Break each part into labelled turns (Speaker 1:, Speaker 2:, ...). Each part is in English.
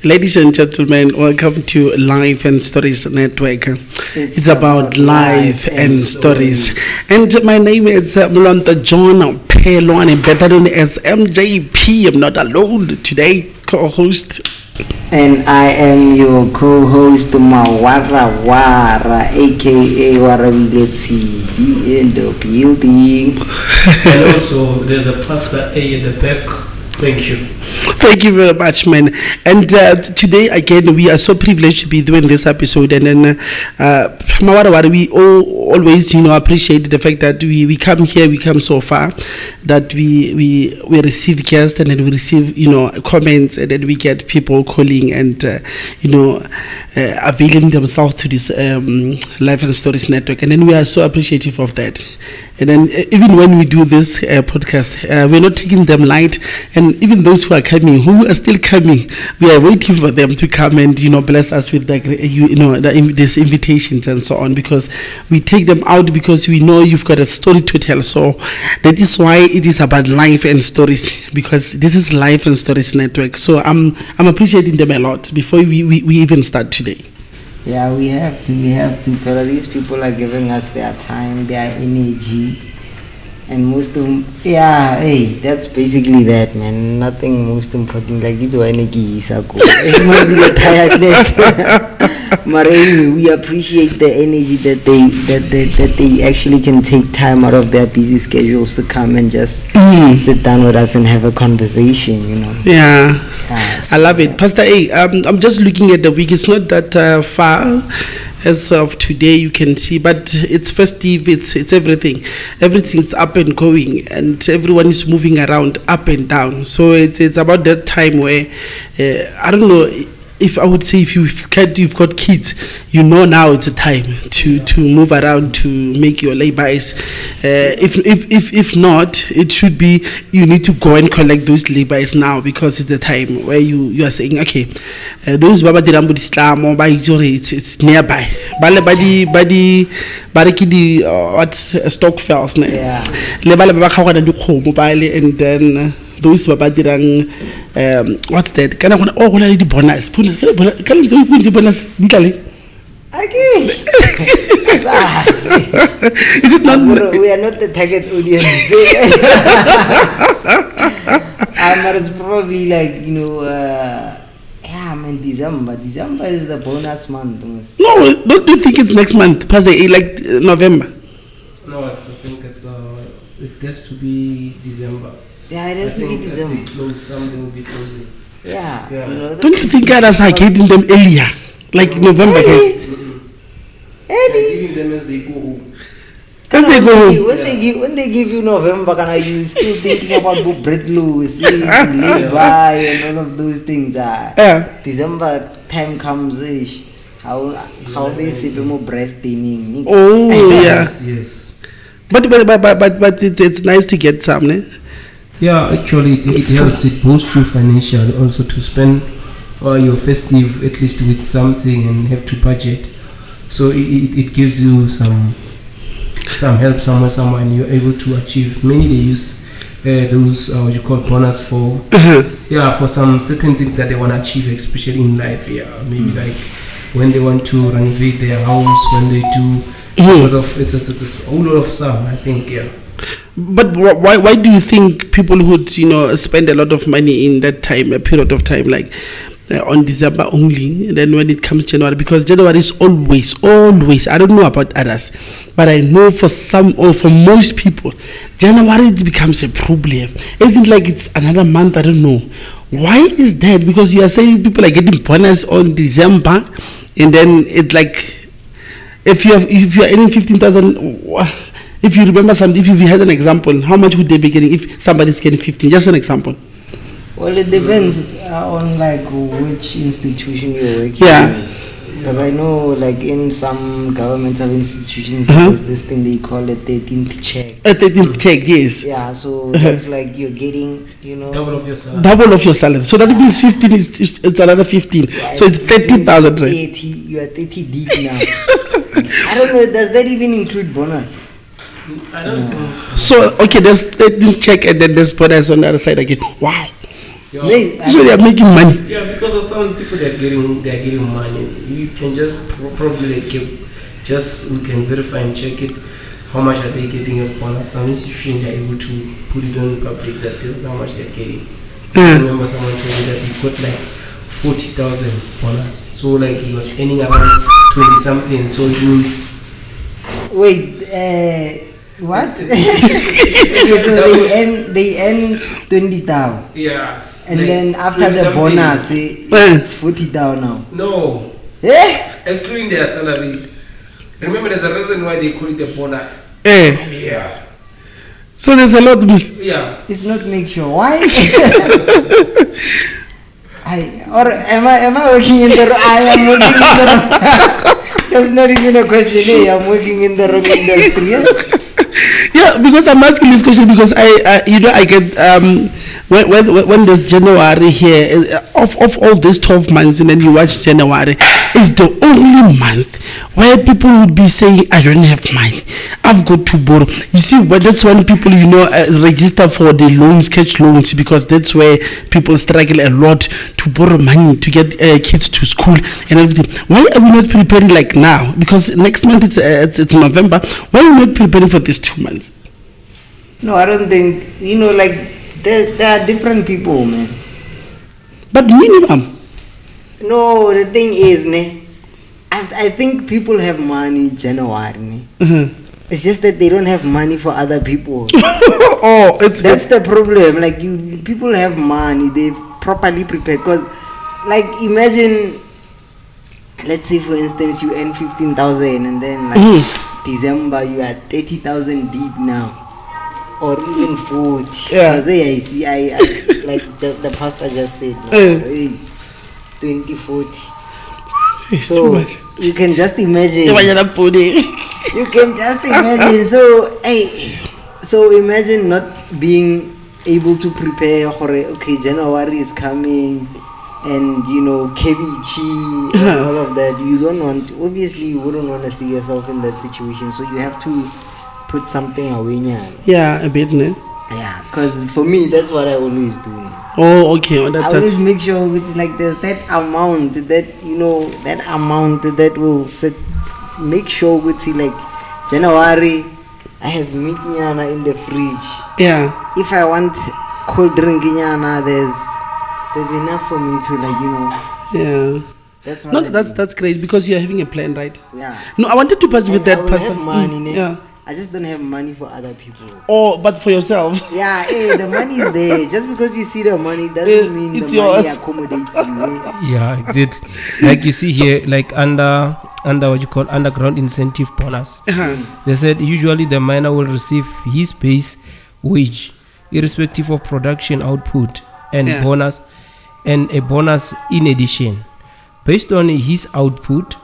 Speaker 1: Ladies and gentlemen, welcome to Life and Stories Network. It's about life and stories. And my name is Mlonta John Pelwane, better known as MJP. I'm not alone today, co-host.
Speaker 2: And I am your co-host Mawara Wara, aka Warawiletsi, in the building.
Speaker 3: And also, there's a Pastor A at the back. Thank you.
Speaker 1: Thank you very much, man. And today, again, we are so privileged to be doing this episode. And then, we always, appreciate the fact that we come here, we come so far, that we receive guests and then we receive, comments, and then we get people calling and, availing themselves to this Life and Stories Network. And then we are so appreciative of that. And then even when we do this podcast, we're not taking them light. And even those who are coming, who are still coming, we are waiting for them to come and, bless us with these invitations and so on, because we take them out because we know you've got a story to tell. So that is why it is about life and stories, because this is Life and Stories Network. So I'm appreciating them a lot before we even start today.
Speaker 2: Yeah, we have to, because these people are giving us their time, their energy, and most of them, that's basically that, man. Nothing most important, like it's energy, it might be the tiredness. But anyway, we appreciate the energy that they actually can take time out of their busy schedules to come and just sit down with us and have a conversation,
Speaker 1: Yeah. I love it. Pastor A, I'm just looking at the week. It's not that far as of today, you can see, but it's festive, it's everything. Everything's up and going, and everyone is moving around up and down. So it's about that time where, I don't know, if I would say if you've got kids, now it's a time to move around, to make your laybys. If not, it should be you need to go and collect those laybys now, because it's the time where you are saying, okay, those baba dirambo Islam or by it's nearby. Badi stock fells.
Speaker 2: Yeah.
Speaker 1: And then those baba dirang what's that? Can I the bonus? Can you bonus?
Speaker 2: Okay.
Speaker 1: Is it not?
Speaker 2: We are not the target audience. But it's probably like December. December is the bonus month.
Speaker 1: No, don't you think it's next month? Like November.
Speaker 3: No, I think it has to be December.
Speaker 2: Yeah, it has to be December.
Speaker 3: Something will be closing.
Speaker 2: Yeah.
Speaker 1: Don't you think others are getting them earlier? Like November, guys.
Speaker 2: Early.
Speaker 3: Giving them as they go home.
Speaker 2: When they give you November, you still thinking about book bread loose, buy and all of those things. December time comes, how they see more breast thinning.
Speaker 1: Oh yeah.
Speaker 3: Yes.
Speaker 1: But it's nice to get some, eh?
Speaker 3: Yeah, actually it helps. It boosts you financially also to spend your festive at least with something and have to budget. So it gives you some help somewhere, and you're able to achieve. Many they use those what you call bonus for for some certain things that they want to achieve, especially in life. Yeah, maybe like when they want to renovate their house, when they do because of it's a whole lot of stuff. I think
Speaker 1: But why do you think people would spend a lot of money in that time, a period of time, like on December only, and then when it comes January? Because January is always, I don't know about others, but I know for some or for most people, January it becomes a problem. Isn't like it's another month? I don't know. Why is that? Because you are saying people are getting bonus on December, and then it's like if you are earning 15,000. If you remember something, if you had an example, how much would they be getting if somebody's getting 15? Just an example.
Speaker 2: Well, it depends on like which institution you're working in. Because I know like in some governmental institutions there's this thing they call a 13th check.
Speaker 1: A 13th check, yes.
Speaker 2: Yeah, so that's like you're getting,
Speaker 3: double of your salary.
Speaker 1: Double of your salary. So that means 15 it's another 15.
Speaker 2: Yeah,
Speaker 1: so it's 30,000, right?
Speaker 2: 80, you are 30 deep now. I don't know, does that even include bonus?
Speaker 3: I don't think
Speaker 1: so. Okay, there's 13th check and then there's bonus on the other side again. Wow. So they are making money.
Speaker 3: Yeah, because of some people they're getting money. You can just probably we can verify and check it. How much are they getting as bonus? Some institutions are able to put it on public that this is how much they're getting. I remember someone told me that he got like 40,000 bonus. So like he was earning around 20 something. So it means.
Speaker 2: Wait, what? Okay, so they earn 20,000.
Speaker 3: Yes.
Speaker 2: And
Speaker 3: like
Speaker 2: then after the bonus, it's 40,000 now.
Speaker 3: No. Excluding their salaries. Remember, there's a reason why they call it the bonus. Yeah.
Speaker 1: So there's a lot, miss.
Speaker 3: Yeah.
Speaker 2: It's not make sure. Why? Am I working in the? I am working in the. That's not even a question. Hey, I'm working in the wrong industry.
Speaker 1: Yeah, because I'm asking this question because I get when there's January here, of all these 12 months, and then you watch January, it's the only month where people would be saying, I don't have money, I've got to borrow. You see, but that's when people, register for the loans, catch loans, because that's where people struggle a lot to borrow money to get kids to school and everything. Why are we not preparing like now? Because next month it's November. Why are we not preparing for these 2 months?
Speaker 2: No, I don't think, there are different people, man.
Speaker 1: But minimum.
Speaker 2: No, the thing is, I think people have money January.
Speaker 1: Mm-hmm.
Speaker 2: It's just that they don't have money for other people.
Speaker 1: That's
Speaker 2: the problem. Like people have money, they properly prepared. Because, like, imagine, let's say for instance you earn 15,000 and then December you are 30,000 deep now. Or even 40.
Speaker 1: Yeah.
Speaker 2: I see. I like the pastor just said. 2040. So you can just imagine. You can just imagine. So imagine not being able to prepare for okay, January is coming, and cabbage and all of that. You don't want. Obviously, you wouldn't want to see yourself in that situation. So you have to put something away.
Speaker 1: Yeah, a bit, ne?
Speaker 2: Yeah, because for me, that's what I always do.
Speaker 1: Oh, okay. Oh,
Speaker 2: I always make sure it's like there's that amount that will set. Make sure we see like January, I have meat nyana in the fridge.
Speaker 1: Yeah.
Speaker 2: If I want cold drink nyana, there's enough for me to
Speaker 1: Yeah. That's great because you're having a plan, right?
Speaker 2: Yeah.
Speaker 1: No, I wanted to pass with that
Speaker 2: pastor. Money,
Speaker 1: yeah.
Speaker 2: I just don't have money for other people.
Speaker 1: Oh, but for yourself.
Speaker 2: Yeah, the money is there. Just because you see the money doesn't mean
Speaker 1: it's
Speaker 2: the
Speaker 1: yours.
Speaker 2: money accommodates you.
Speaker 3: Yeah, exactly. Like you see here, like under what you call underground incentive bonus. They said usually the miner will receive his base wage, irrespective of production output, and bonus, and a bonus in addition, based on his output.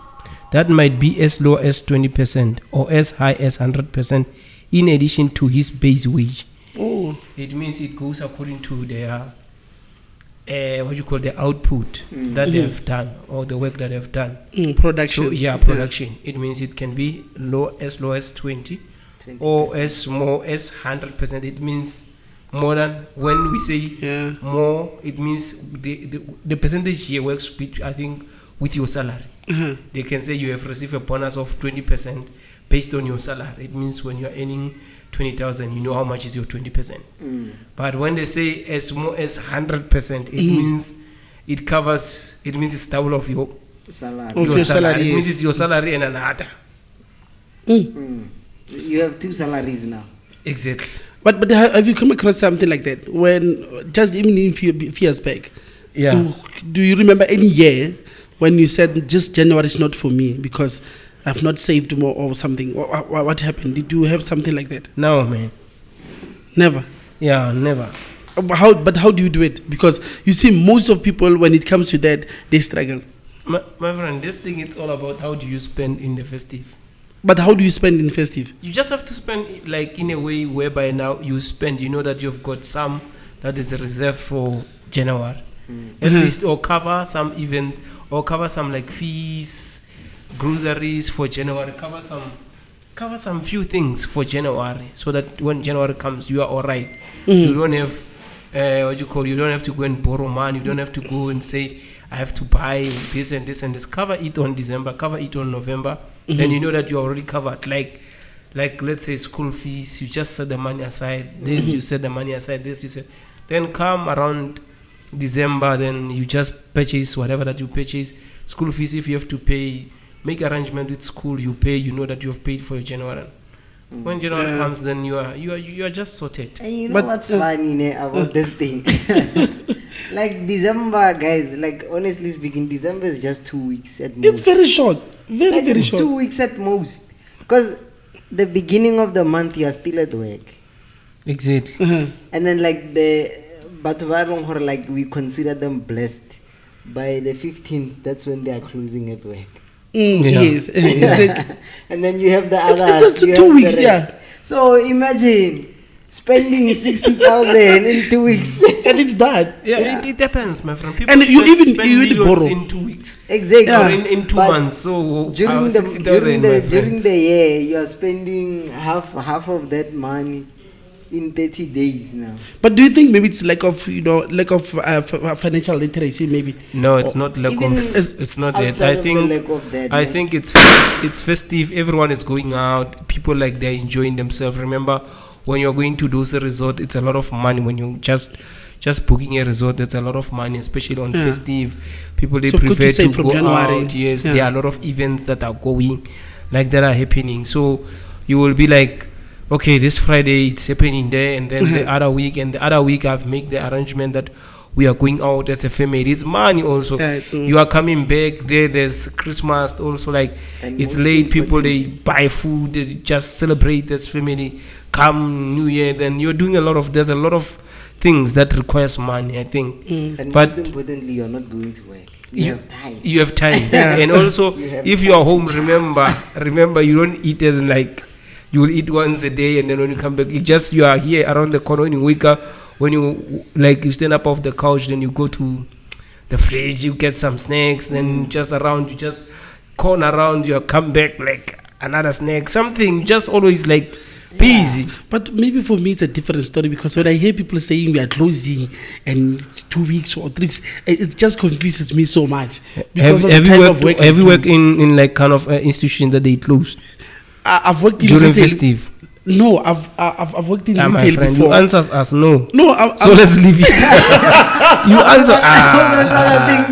Speaker 3: That might be as low as 20% or as high as 100% in addition to his base wage.
Speaker 1: Oh.
Speaker 3: It means it goes according to their the output that they have done or the work that they have done.
Speaker 1: Production.
Speaker 3: So production. It means it can be low as 20% or as small as 100%. It means more than when we say more. It means the percentage here works with your salary. They can say you have received a bonus of 20% based on your salary. It means when you're earning 20,000, you know how much is your 20%. But when they say as more as 100%, it means it covers. It means it's double of your
Speaker 2: salary.
Speaker 3: Your salary. It means it's your salary and another.
Speaker 2: You have two salaries now.
Speaker 3: Exactly.
Speaker 1: But have you come across something like that when just even in few years back?
Speaker 3: Yeah.
Speaker 1: Do you remember any year when you said just January is not for me because I've not saved more or something? What happened? Did you have something like that?
Speaker 3: No, man.
Speaker 1: Never?
Speaker 3: Yeah, never.
Speaker 1: But how do you do it? Because you see, most of people, when it comes to that, they struggle.
Speaker 3: My friend, this thing, it's all about how do you spend in the festive.
Speaker 1: But how do you spend in festive?
Speaker 3: You just have to spend like in a way whereby now you spend, you know that you've got some that is reserved for January. At least, or cover some event, or cover some like fees, groceries for January, cover some few things for January, so that when January comes, you are all right. You don't have what you call, you don't have to go and borrow money. You don't have to go and say, I have to buy this and this and this. Cover it on December, cover it on November. Then you know that you're already covered. Like let's say school fees, you just set the money aside. This, you set the money aside. This, you set. Then come around December, then you just purchase whatever that you purchase. School fees, if you have to pay, make arrangement with school, you pay, you know that you have paid for your January. When January comes, then you are just sorted.
Speaker 2: And you know what's funny about this thing? Like December, guys, like honestly speaking, December is just 2 weeks at most.
Speaker 1: It's very short. Very short.
Speaker 2: 2 weeks at most. Because the beginning of the month, you are still at work.
Speaker 3: Exactly.
Speaker 2: And then like like we consider them blessed. By the 15th, that's when they are closing at work.
Speaker 1: Yes. Exactly.
Speaker 2: And then you have the others.
Speaker 1: It's 2 weeks, yeah.
Speaker 2: So imagine spending 60,000 in 2 weeks.
Speaker 1: And it's that.
Speaker 3: Yeah, it depends, my friend. People
Speaker 1: And you
Speaker 3: spend
Speaker 1: even borrow
Speaker 3: in 2 weeks.
Speaker 2: Exactly.
Speaker 3: Or in 2 months. So
Speaker 2: during
Speaker 3: 60,000,
Speaker 2: during the year, you are spending half of that money in 30 days now.
Speaker 1: But do you think maybe it's lack of financial literacy? Maybe
Speaker 3: no, it's not lack
Speaker 2: Even
Speaker 3: of. It's not that.
Speaker 2: outside of the lack of that,
Speaker 3: I
Speaker 2: man.
Speaker 3: think it's festive. Everyone is going out. People like they're enjoying themselves. Remember, when you're going to those resort, it's a lot of money. When you just booking a resort, it's a lot of money, especially on festive. People they
Speaker 1: So good
Speaker 3: prefer
Speaker 1: to say
Speaker 3: to
Speaker 1: from
Speaker 3: go
Speaker 1: January.
Speaker 3: out. Yes,
Speaker 1: Yeah.
Speaker 3: there are a lot of events that are going, like that are happening. So you will be like, okay, this Friday it's happening there, and then the other week I've made the arrangement that we are going out as a family. It's money also. You are coming back there. There's Christmas also. Like
Speaker 2: And
Speaker 3: it's
Speaker 2: most
Speaker 3: late. People they
Speaker 2: importantly-
Speaker 3: buy food. They just celebrate as family. Come New Year, then you're doing there's a lot of things that requires money, I think.
Speaker 2: And
Speaker 3: But
Speaker 2: most importantly, you're not going to work. You have time.
Speaker 3: You have time. And also,
Speaker 2: You have
Speaker 3: if you are home, remember you don't eat as like you will eat once a day, and then when you come back, you are here around the corner. When you wake up, when you stand up off the couch, then you go to the fridge, you get some snacks, then just around, you just corner around, you come back like another snack, something, just always like busy.
Speaker 1: But maybe for me it's a different story, because when I hear people saying we are closing and 2 weeks or 3 weeks, it just confuses me so much. Because of the type of work I
Speaker 3: Have you
Speaker 1: do.
Speaker 3: worked in like kind of institution that they closed
Speaker 1: I've worked in
Speaker 3: during
Speaker 1: retail.
Speaker 3: festive?
Speaker 1: No, I've worked in
Speaker 3: My
Speaker 1: retail
Speaker 3: friend,
Speaker 1: before.
Speaker 3: you answers us no.
Speaker 1: No,
Speaker 3: So let's leave it. You answer.
Speaker 2: Those other things.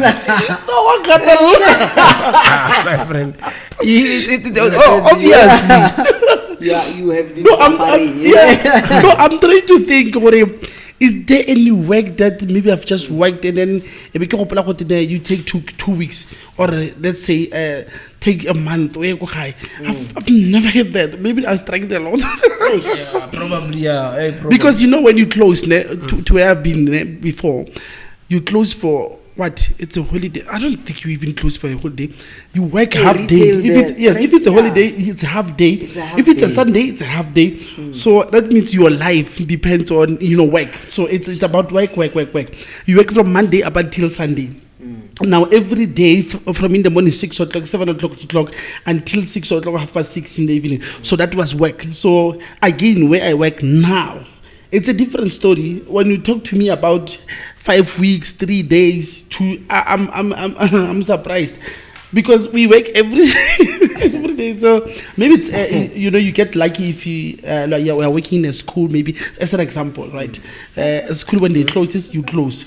Speaker 1: No, I can't.
Speaker 3: My friend. Obviously.
Speaker 2: Yeah, you have been
Speaker 1: No,
Speaker 2: suffering.
Speaker 1: no, I'm trying to think. Is there any work that maybe I've just worked and then you take two weeks, or let's say take a month? I've never had that. Maybe I struggled a lot.
Speaker 3: Yeah, probably, yeah. Probably.
Speaker 1: Because you know when you close to where I've been before, you close for what? It's a holiday. I don't think you even close for a holiday. You work
Speaker 2: Yeah,
Speaker 1: half day.
Speaker 2: retail
Speaker 1: If it's a
Speaker 2: yeah.
Speaker 1: holiday, it's a half day.
Speaker 2: It's a half
Speaker 1: If it's a
Speaker 2: day.
Speaker 1: Sunday, it's a half day. So that means your life depends on work. So it's about work. You work from Monday up until Sunday. Now every day from in the morning 6 o'clock, 7 o'clock, 8 o'clock until 6 o'clock, 6:30 in the evening. So that was work. So again, where I work now, it's a different story. When you talk to me about 5 weeks, 3 days, I'm surprised, because we work every every day. So maybe it's you get lucky if we are working in a school. Maybe as an example, right? A school, when they closes, you close.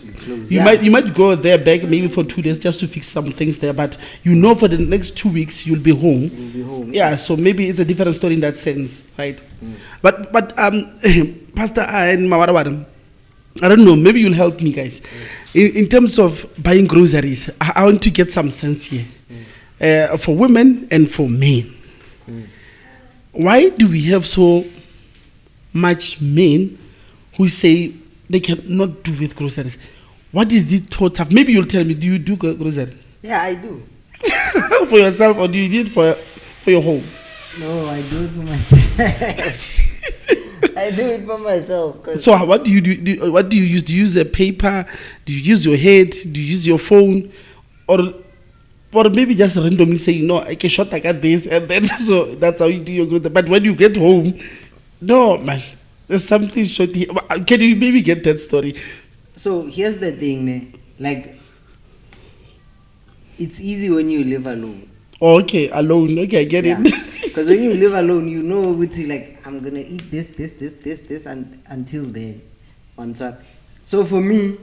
Speaker 1: You might go there back maybe for 2 days just to fix some things there, but for the next 2 weeks you'll be home. Yeah, so maybe it's a different story in that sense, right? But Pastor and Mawarawara, I don't know, maybe you'll help me, guys. In terms of buying groceries, I want to get some sense here. For women and for men. Why do we have so much men who say they cannot do with groceries? What is the thought? Maybe you'll tell me, do you do groceries?
Speaker 2: Yeah, I do.
Speaker 1: For yourself, or do you do it for your home?
Speaker 2: No, I do it for myself. I do it for myself.
Speaker 1: So what do you do? What do you use? Do you use a paper? Do you use your head? Do you use your phone? Or maybe just randomly saying, no, I can shot like this, and then so that's how you do your groceries. But when you get home, no, man, there's something short here. Can you maybe get that story?
Speaker 2: So here's the thing, ne? Like, it's easy when you live alone.
Speaker 1: Okay, alone. Okay, I get it.
Speaker 2: Because when you live alone, you know, it's like, I'm gonna eat this, and until then, one shot. So for me,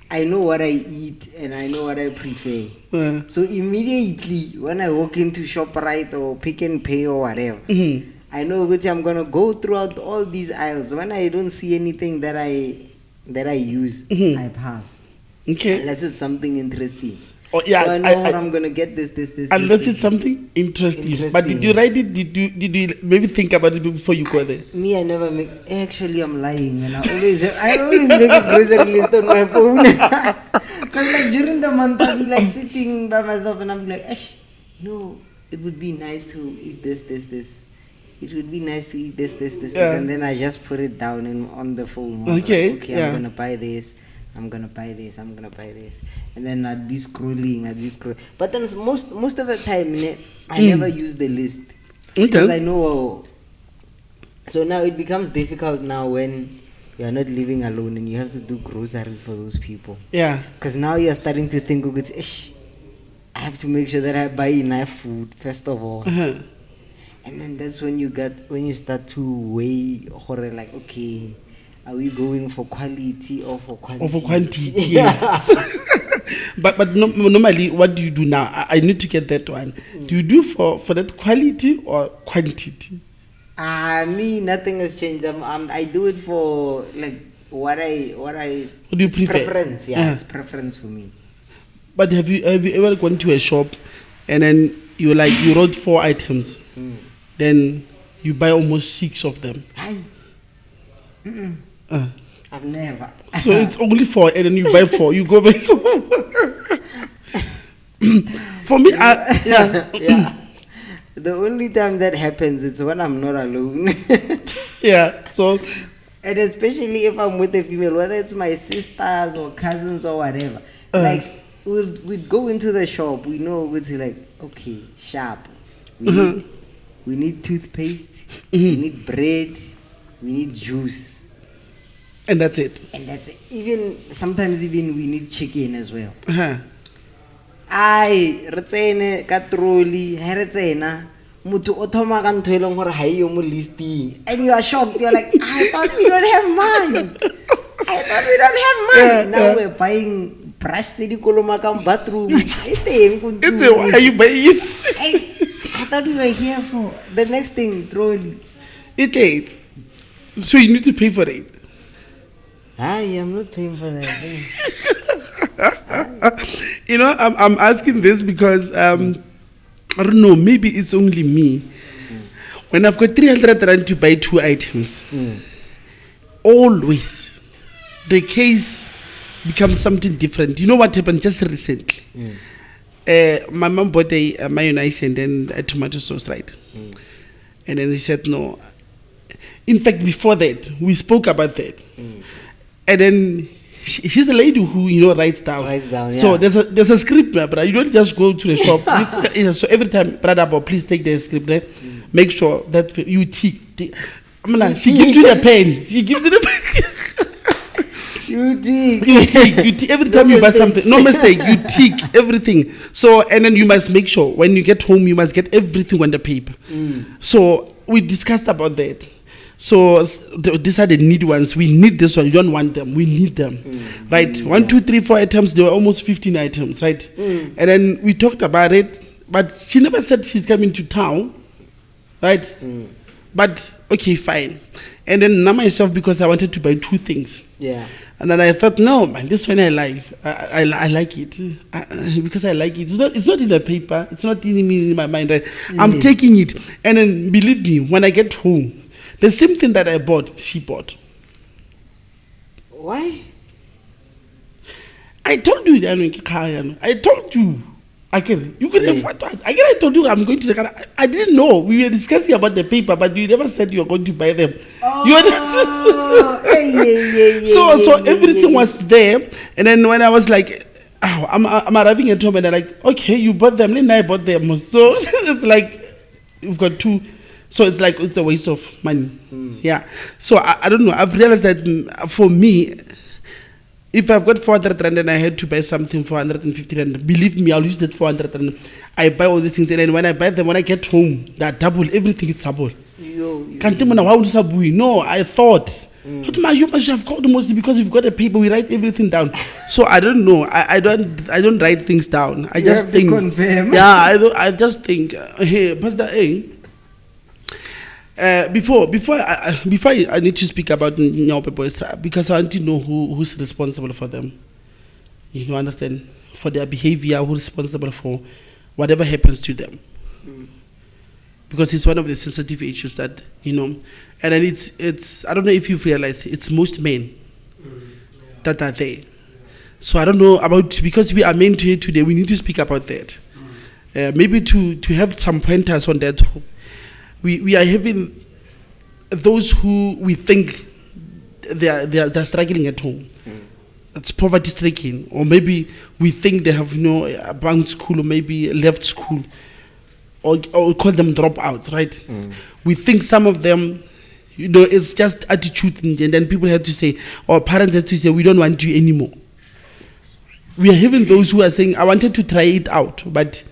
Speaker 2: I know what I eat and I know what I prefer. So immediately when I walk into ShopRite or Pick and Pay or whatever, I know which I'm gonna go throughout all these aisles. When I don't see anything that I use, I pass.
Speaker 1: Okay.
Speaker 2: Unless it's something interesting.
Speaker 1: Oh yeah,
Speaker 2: so I know what I'm gonna get this.
Speaker 1: Unless it's something interesting. But did you write it? Did you maybe think about it before you go there?
Speaker 2: Me, I never make. Actually, I'm lying, man. I always make a grocery list on my phone. Cause like during the month, I'll be like sitting by myself and I'm like, no, it would be nice to eat this. It would be nice to eat this, and then I just put it down on the phone.
Speaker 1: Okay.
Speaker 2: Like, okay, I'm gonna buy this. I'm gonna buy this, and then I'd be scrolling. But then most of the time, I never use the list because I know. So now it becomes difficult now when you are not living alone and you have to do grocery for those people.
Speaker 1: Yeah.
Speaker 2: Because now you are starting to think, I have to make sure that I buy enough food first of all, and then that's when you start to weigh, like, okay. Are we going for quality or for quantity?
Speaker 1: Or for quantity, yes. but normally, what do you do now? I need to get that one. Do you do for that quality or quantity?
Speaker 2: Me, nothing has changed. I do it for like what do you prefer? Preference, it's preference for me.
Speaker 1: But have you ever gone to a shop and then you wrote 4 items, then you buy almost 6 of them?
Speaker 2: I've never.
Speaker 1: So it's only 4 and then you buy 4. You go back home. For me,
Speaker 2: yeah. The only time that happens is when I'm not alone.
Speaker 1: Yeah. So,
Speaker 2: and especially if I'm with a female, whether it's my sisters or cousins or whatever, like we'd go into the shop. We know it's like, okay, sharp. We need toothpaste. We need bread. We need juice.
Speaker 1: And that's it.
Speaker 2: Sometimes we need chicken as well. Retsene katroli, heretsena, mutu otoma kan toilong hore hayo mo listing. And you are shocked. You're like, I thought we don't have money. Now we're buying brush city koloma kam bathroom.
Speaker 1: Why you buy it?
Speaker 2: I thought we were here for the next thing, trolley.
Speaker 1: It ain't. So you need to pay for it.
Speaker 2: I'm not paying for that.
Speaker 1: I'm asking this because I don't know, maybe it's only me. When I've got 300 rand to buy 2 items, always the case becomes something different. You know what happened just recently? My mom bought a mayonnaise and then a tomato sauce, right? And then he said no. In fact, before that, we spoke about that. And then she's a lady who writes down.
Speaker 2: Yeah.
Speaker 1: So there's a script, brother. You don't just go to the shop. So every time, brother, please take the script there. Make sure that you tick. She gives you the pen.
Speaker 2: You tick.
Speaker 1: You tick every time you buy something. No mistake. You tick everything. So and then you must make sure when you get home you must get everything on the paper. So we discussed about that. So these are the need ones. We need this one. You don't want them. We need them, right? 1, 2, 3, 4 items. There were almost 15 items, right? And then we talked about it, but she never said she's coming to town, right? But okay, fine. And then now myself, because I wanted to buy 2 things.
Speaker 2: Yeah.
Speaker 1: And then I thought, no, man, this one I like. I like it because I like it. It's not in the paper. It's not in my mind. Right? I'm taking it, and then believe me, when I get home. The same thing that I bought, she bought.
Speaker 2: Why?
Speaker 1: I told you. I told you. You could have. I told you I'm going to the car. I didn't know. We were discussing about the paper, but you never said you were going to buy them. So everything was there. And then when I was like, I'm arriving at home, and they're like, okay, you bought them. Then I bought them. So it's like, you've got 2. So it's like it's a waste of money. Yeah. So I don't know. I've realized that for me, if I've got 400 rand and I had to buy something for 150 rand, believe me, I'll use that 400 rand. I buy all these things, and then when I buy them, when I get home, that double, everything is double. No, I thought. But you must have called mostly because we've got a paper, we write everything down. So I don't know. I don't write things down. I just think.
Speaker 2: Confirm.
Speaker 1: Yeah, I just think. Hey, Pastor A. Before I need to speak about Nyaope boys, because I want to know who's responsible for them. You know, understand, for their behavior, who's responsible for whatever happens to them. Because it's one of the sensitive issues that, you know, and then it's I don't know if you've realized, it's most men that are there. So I don't know about, because we are men here today, we need to speak about that. Maybe to have some pointers on that. We are having those who we think they're struggling at home. It's poverty stricken, or maybe we think they have bounced school, or maybe left school, or call them dropouts, right? We think some of them, it's just attitude, and then people have to say, or parents have to say, we don't want you anymore. We are having those who are saying, I wanted to try it out, but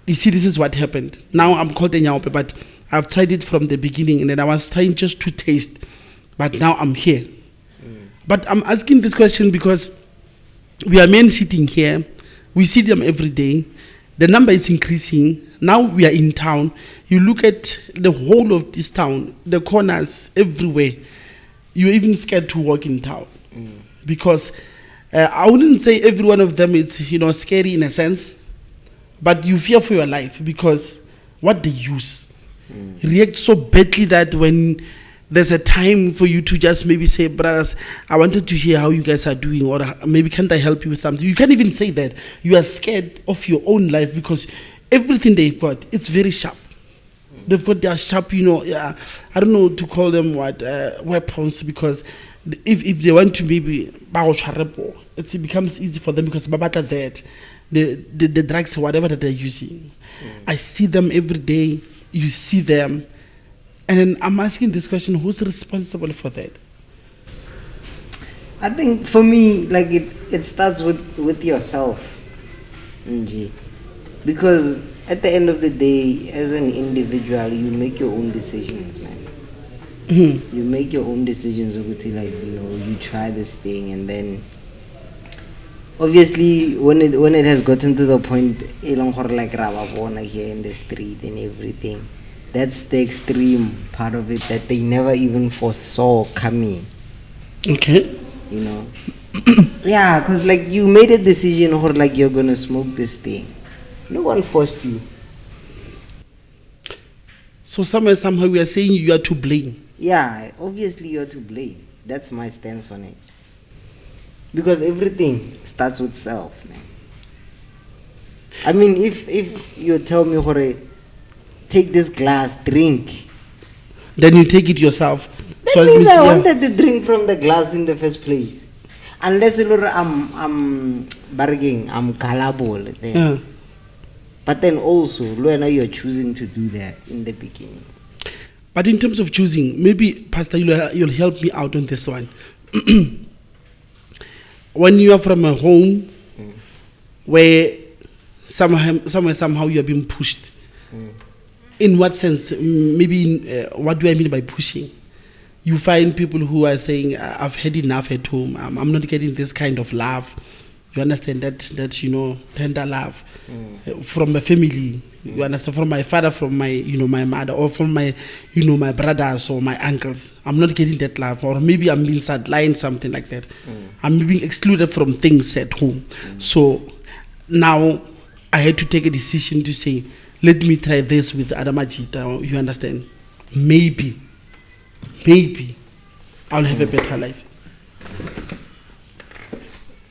Speaker 1: you see, this is what happened. Now I'm called a Nyaope, but I've tried it from the beginning, and then I was trying just to taste, but now I'm here. But I'm asking this question because we are men sitting here, we see them every day, the number is increasing. Now we are in town. You look at the whole of this town, the corners everywhere, you're even scared to walk in town. Because I wouldn't say every one of them is scary in a sense, but you fear for your life because what they use react so badly that when there's a time for you to just maybe say, brothers, I wanted to hear how you guys are doing, or maybe can't I help you with something? You can't even say that. You are scared of your own life because everything they've got, it's very sharp. They've got their sharp, I don't know to call them what, weapons, because if they want to maybe, it becomes easy for them because babata that, the drugs or whatever that they're using. I see them every day. You see them, and then I'm asking this question: who's responsible for that?
Speaker 2: I think for me, like it starts with yourself, because at the end of the day, as an individual, you make your own decisions, man. You make your own decisions. You try this thing, and then obviously, when it has gotten to the point, like here in the street and everything, that's the extreme part of it that they never even foresaw coming.
Speaker 1: Okay.
Speaker 2: Yeah, because like you made a decision, or like you're gonna smoke this thing. No one forced you.
Speaker 1: So somehow we are saying you are to blame.
Speaker 2: Yeah, obviously you're to blame. That's my stance on it. Because everything starts with self, man. I mean, if you tell me, Hore, take this glass, drink.
Speaker 1: Then you take it yourself.
Speaker 2: That means I wanted to drink from the glass in the first place. Unless I'm bargaining, I'm gullible. But then also, you're choosing to do that in the beginning.
Speaker 1: But in terms of choosing, maybe, Pastor, you'll help me out on this one. When you are from a home where somehow you are being pushed, in what sense? Maybe what do I mean by pushing? You find people who are saying, I've had enough at home, I'm not getting this kind of love. You understand that tender love from a family. You understand, from my father, from my my mother, or from my my brothers or my uncles. I'm not getting that love, or maybe I'm being sidelined, something like that. I'm being excluded from things at home. So now I had to take a decision to say, let me try this with Adamajita. You understand? Maybe I'll have a better life.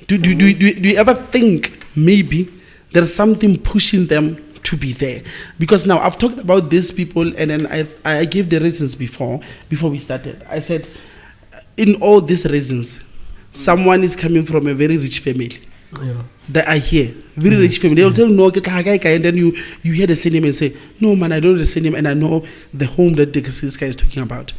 Speaker 1: Do you ever think maybe there's something pushing them to be there? Because now I've talked about these people, and then I gave the reasons before we started. I said, in all these reasons, someone is coming from a very rich family.
Speaker 3: Yeah.
Speaker 1: that are here. Very rich family. They'll tell no, get a guy, and then you hear the surname and say, no man, I don't know the surname, and I know the home that this guy is talking about.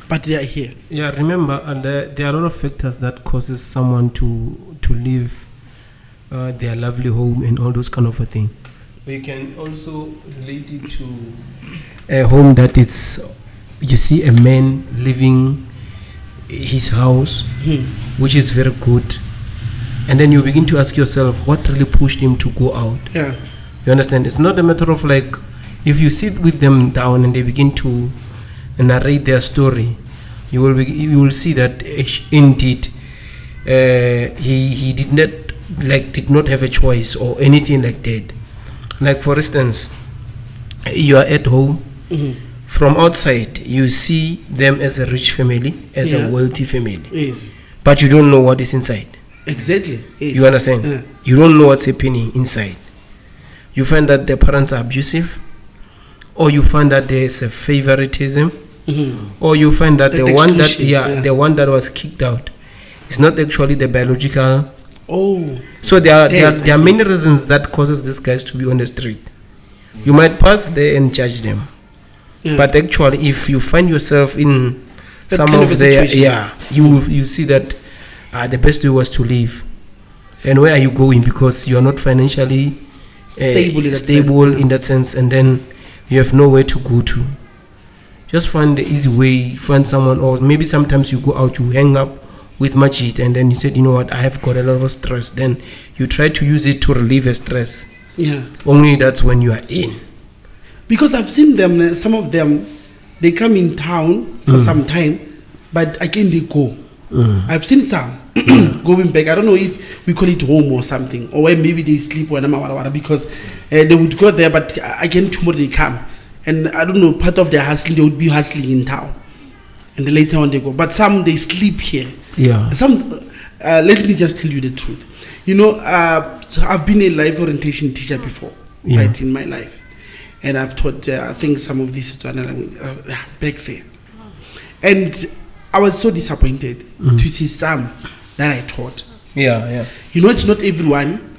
Speaker 1: But they are here.
Speaker 3: Yeah, remember, and there are a lot of factors that causes someone to leave their lovely home and all those kind of a thing. We can also relate it to a home that it's, you see a man leaving his house, which is very good, and then you begin to ask yourself, what really pushed him to go out?
Speaker 1: Yeah.
Speaker 3: You understand? It's not a matter of like, if you sit with them down and they begin to narrate their story, you will see that indeed he did not have a choice or anything like that. Like for instance, you are at home. From outside, you see them as a rich family, as a wealthy family.
Speaker 1: Yes.
Speaker 3: But you don't know what is inside.
Speaker 1: Exactly. Yes.
Speaker 3: You understand?
Speaker 1: Yeah.
Speaker 3: You don't know what's happening inside. You find that the parents are abusive, or you find that there's a favoritism, or you find that the one that was kicked out is not actually the biological.
Speaker 1: Oh.
Speaker 3: So there are many reasons that causes these guys to be on the street. You might pass there and judge them. Yeah. But actually, if you find yourself in that some of their you see that the best way was to leave. And where are you going? Because you are not financially stable in that sense, and then you have nowhere to go to. Just find the easy way. Find someone, or maybe sometimes you go out, you hang up with Majid, and then you said, you know what, I have got a lot of stress. Then you try to use it to relieve the stress.
Speaker 1: Yeah.
Speaker 3: Only that's when you are in.
Speaker 1: Because I've seen them, some of them, they come in town for some time, but again they go. I've seen some going back. I don't know if we call it home or something, or where maybe they sleep because they would go there, but again tomorrow they come. And I don't know, part of their hustling, they would be hustling in town. And then later on they go. But some, they sleep here.
Speaker 3: Yeah.
Speaker 1: Some, let me just tell you the truth. You know, I've been a life orientation teacher before, right, in my life. And I've taught, I think, some of this back there. And I was so disappointed to see some that I taught.
Speaker 3: Yeah.
Speaker 1: You know, it's not everyone.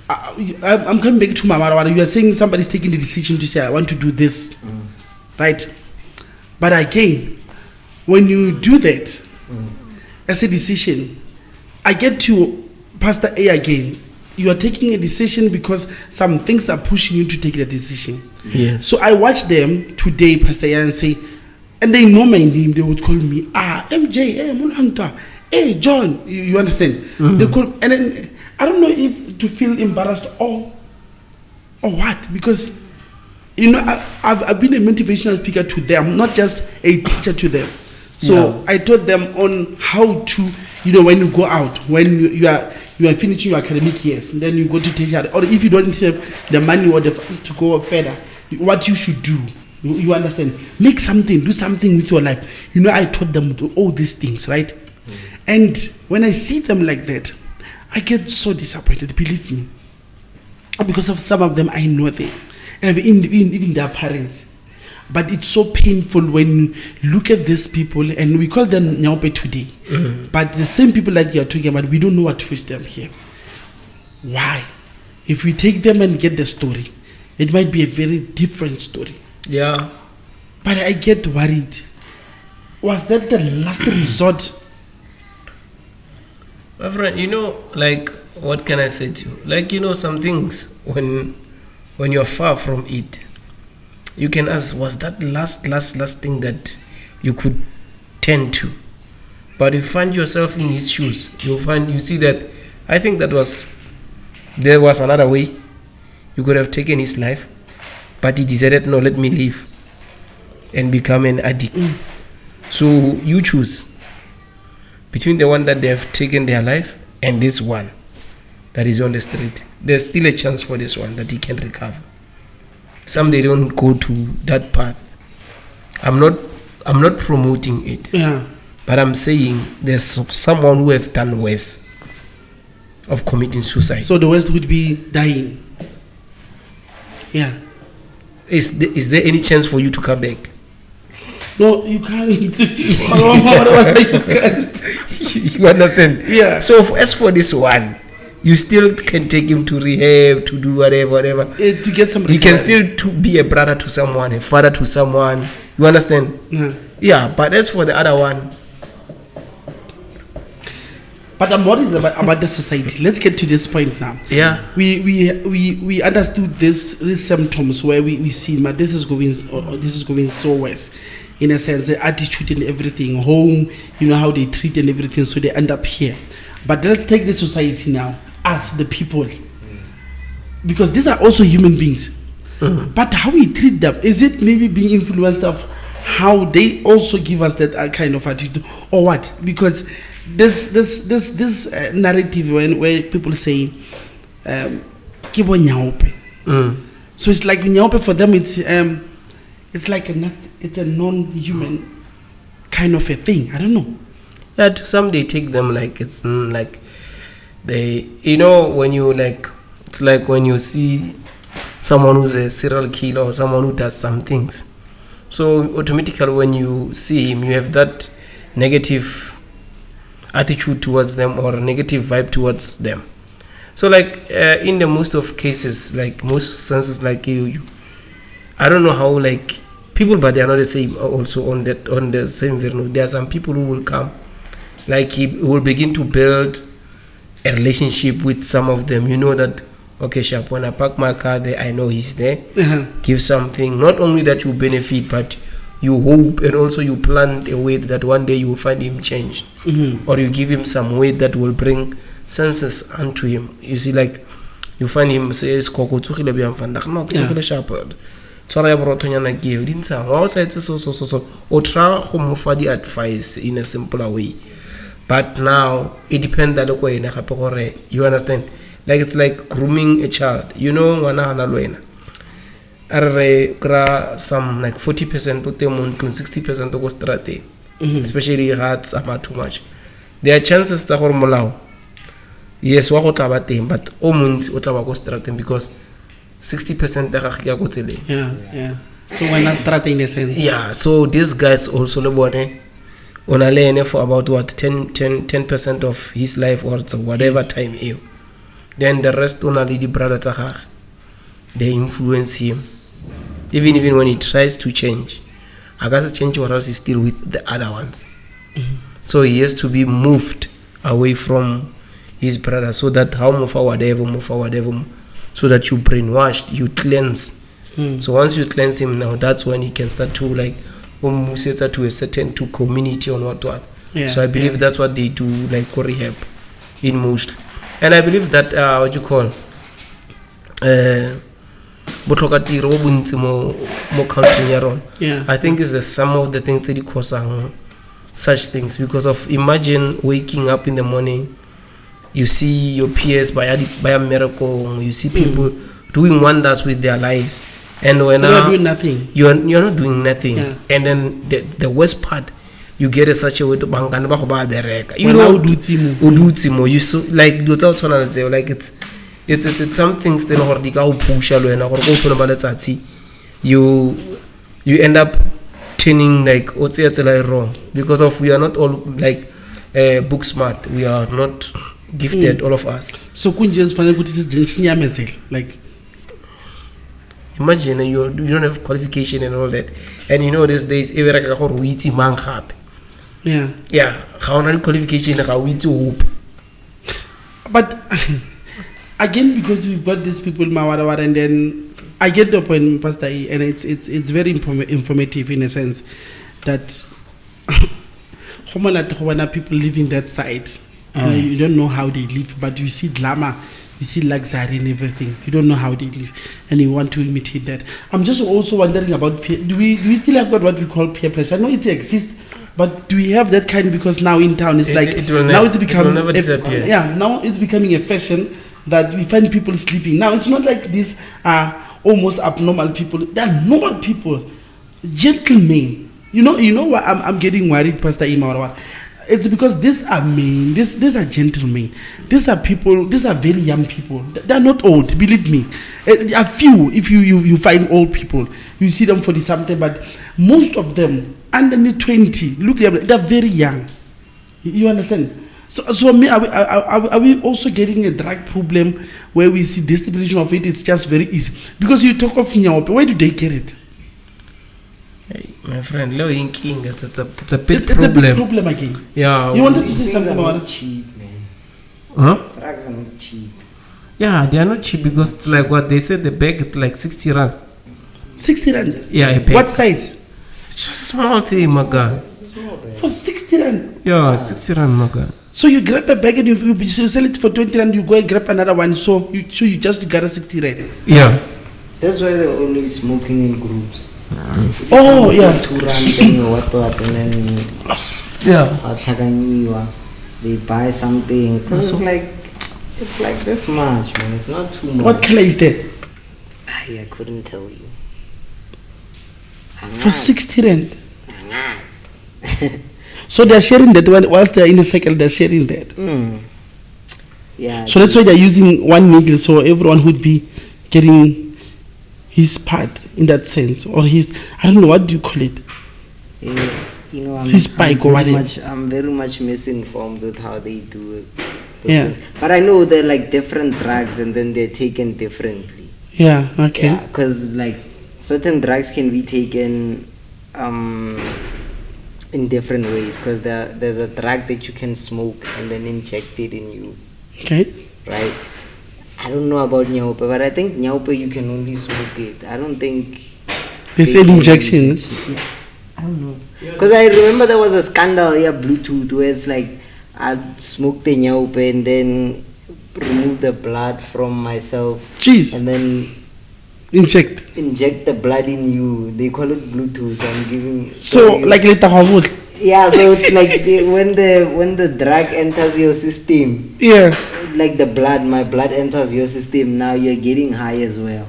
Speaker 1: I'm coming back to Mama. You are saying somebody's taking the decision to say, I want to do this. Right? But again, when you do that as a decision, I get to Pastor A again. You are taking a decision because some things are pushing you to take the decision.
Speaker 3: Yes.
Speaker 1: So I watch them today, Pastor A, and say, and they know my name, they would call me, MJ, Mulhanta, hey, John, you understand? They call, and then I don't know if to feel embarrassed or what, because, you know, I've been a motivational speaker to them, not just a teacher to them. So I taught them on how to, you know, when you go out, when you are finishing your academic years, and then you go to tertiary, or if you don't have the money or the funds to go further, what you should do. You understand? Make something, do something with your life. You know, I taught them all these things, right? And when I see them like that, I get so disappointed, believe me. Because of some of them, I know them. Even their parents. But it's so painful when you look at these people, and we call them Nyaope today. But the same people that you're talking about, we don't know what to wish them here. Why? If we take them and get the story, it might be a very different story.
Speaker 3: Yeah.
Speaker 1: But I get worried. Was that the last resort?
Speaker 3: My friend, you know, like, what can I say to you? Like, you know, some things, when you're far from it, you can ask, was that last thing that you could tend to? But if you find yourself in his shoes, you see that, I think there was another way. You could have taken his life, but he decided, no, let me leave and become an addict. So you choose between the one that they have taken their life and this one that is on the street. There's still a chance for this one that he can recover. Some, they don't go to that path. I'm not promoting it.
Speaker 1: Yeah.
Speaker 3: But I'm saying there's someone who have done worse of committing suicide.
Speaker 1: So the worst would be dying. Yeah.
Speaker 3: Is there any chance for you to come back?
Speaker 1: No, you can't. You can't.
Speaker 3: You understand?
Speaker 1: Yeah.
Speaker 3: So as for this one, you still can take him to rehab, to do whatever.
Speaker 1: To get some.
Speaker 3: He can still to be a brother to someone, a father to someone. You understand? Yeah. But as for the other one.
Speaker 1: But I'm worried about the society. Let's get to this point now.
Speaker 3: Yeah.
Speaker 1: We understood these symptoms where we see, but this is going so worse. In a sense, the attitude and everything, home, you know how they treat and everything, so they end up here. But let's take the society now, us, the people, because these are also human beings. But how we treat them, is it maybe being influenced of how they also give us that kind of attitude, or what? Because this narrative where people say, "Kibo nyaope," so it's like nyaope for them. It's like it's a non-human kind of a thing. I don't know.
Speaker 3: Yeah, to some they take them like it's like they, you know, when you like, it's like when you see someone who's a serial killer or someone who does some things. So automatically when you see him, you have that negative attitude towards them or negative vibe towards them. So like in the most of cases, like most senses, like you I don't know how like people, but they are not the same also on the same verno. There are some people who will come, like he will begin to build a relationship with some of them. You know that, okay, Sharp, when I park my car there, I know he's there. Give something. Not only that you benefit, but you hope and also you plant a way that one day you will find him changed. Or you give him some way that will bring senses unto him. You see, like, you find him says, Koko, Tukile Biamfanda, no, Tukile Shepherd. Sorry, I brought on a give. Didn't say, well, so. Or try to offer the advice in a simpler way. But now, it depends on the way you understand. Like it's like grooming a child. You know, some like 40% to 60% to go straight. Especially rats about too much. There are chances to go yes, what about them, but almost what go straight because 60% go tele.
Speaker 1: Yeah. So when I start in a sense.
Speaker 3: Yeah, so these guys also on a lane for about what 10% of his life or whatever time you. Then the rest only the brother Tahar. They influence him. Even when he tries to change. I guess change or else he's still with the other ones. So he has to be moved away from his brother so that how move forward ever, so that you brainwashed, you cleanse. So once you cleanse him now, that's when he can start to like to a certain to community or what.
Speaker 1: Yeah,
Speaker 3: so I believe that's what they do, like rehab in most. And I believe that what you call I think is some of the things that cause such things, because of imagine waking up in the morning, you see your peers by a miracle, you see people doing wonders with their life, and when
Speaker 1: you're doing nothing,
Speaker 3: you're not doing nothing, and then the worst part, you get a such a way to bangana ba you know udutimo you so like like it's some things that are go push you end up turning like wrong because of we are not all like book smart, we are not gifted, all of us.
Speaker 1: So kunjes fana kuti like
Speaker 3: imagine you don't have qualification and all that, and you know these days every man how many qualification how we to hope.
Speaker 1: But again, because we've got these people and then I get the point, Pastor E, and it's very informative in a sense that people living that side, you don't know how they live, but you see glamour, you see luxury and everything. You don't know how they live, and you want to imitate that. I'm just also wondering about peer. Do we still have got what we call peer pressure? I know it exists, but do we have that kind? Because now in town it's like now it's becoming
Speaker 3: it will never disappear.
Speaker 1: Now it's becoming a fashion that we find people sleeping. Now it's not like these almost abnormal people. They're normal people, gentlemen. You know what? I'm getting worried, Pastor Ima. It's because these are men, these are gentlemen, these are people, these are very young people. They're not old, believe me. A few, if you find old people, you see them 40 something, but most of them under 20, look, they're very young. You understand? So me, are we also getting a drug problem where we see distribution of it? It's just very easy because you talk of nyaope. Where do they get it?
Speaker 3: Hey, my friend, low inking. It's a big
Speaker 1: It's
Speaker 3: problem.
Speaker 1: a big problem again.
Speaker 3: Yeah.
Speaker 1: You wanted to say
Speaker 2: Things
Speaker 1: something
Speaker 2: are
Speaker 1: about
Speaker 2: not
Speaker 1: it?
Speaker 2: cheap, man.
Speaker 3: Huh?
Speaker 2: Drugs are not cheap.
Speaker 3: Yeah, they are not cheap because it's like what they said. The bag is like 60 rand.
Speaker 1: 60 rand.
Speaker 3: Yeah, a bag.
Speaker 1: What size?
Speaker 3: It's just a small thing, my guy.
Speaker 1: For 60 rand.
Speaker 3: Yeah, 60 rand, my guy.
Speaker 1: So you grab a bag and you sell it for 20 rand. You go and grab another one. So you just got a 60 rand.
Speaker 3: Yeah.
Speaker 2: That's why they're always smoking in groups.
Speaker 1: Oh yeah.
Speaker 2: 2 rand thing or what, and then
Speaker 3: Yeah.
Speaker 2: they buy something because it's like this much, man. It's not too much.
Speaker 1: What color is that?
Speaker 2: I couldn't tell you.
Speaker 1: For 60 rand.
Speaker 2: Hangas.
Speaker 1: So they're sharing that one whilst they're in a cycle. They're sharing that.
Speaker 2: Yeah.
Speaker 1: So that's why they're using one needle, so everyone would be getting his part in that sense, or his, I don't know, what do you call it?
Speaker 2: You know,
Speaker 1: His bike or whatever.
Speaker 2: I'm very much misinformed with how they do it.
Speaker 1: Yeah.
Speaker 2: Things. But I know they're like different drugs and then they're taken differently.
Speaker 1: Yeah, okay.
Speaker 2: Yeah, because like certain drugs can be taken in different ways, because there's a drug that you can smoke and then inject it in you.
Speaker 1: Okay.
Speaker 2: Right? I don't know about Nyaupe, but I think Nyaupe you can only smoke it. I don't think
Speaker 1: They said
Speaker 2: can
Speaker 1: injection.
Speaker 2: Yeah. I don't know. Because I remember there was a scandal here, Bluetooth, where it's like I'd smoke the Nyaupe and then remove the blood from myself.
Speaker 1: Jeez.
Speaker 2: And then
Speaker 1: Inject.
Speaker 2: inject the blood in you. They call it Bluetooth. I'm giving.
Speaker 1: So, like later,
Speaker 2: yeah, so it's like when the drug enters your system,
Speaker 1: yeah.
Speaker 2: like my blood enters your system, now you're getting high as well.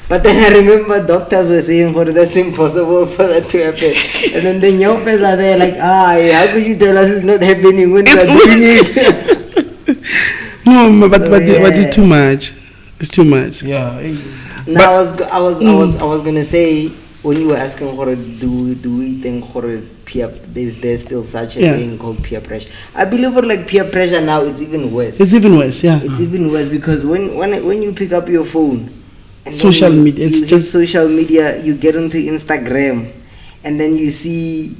Speaker 2: But then I remember doctors were saying, that's impossible for that to happen. And then the Nyaupes are there like, how could you tell us it's not happening when we're doing it?
Speaker 1: No, but
Speaker 2: yeah.
Speaker 1: it's too much. It's too much.
Speaker 3: Yeah.
Speaker 2: Now I was gonna say, when you were asking do we think there's still such a thing called peer pressure? I believe like peer pressure now it's even worse.
Speaker 1: It's even worse, yeah.
Speaker 2: It's even worse because when you pick up your phone and
Speaker 1: social media, it's just
Speaker 2: social media, you get onto Instagram and then you see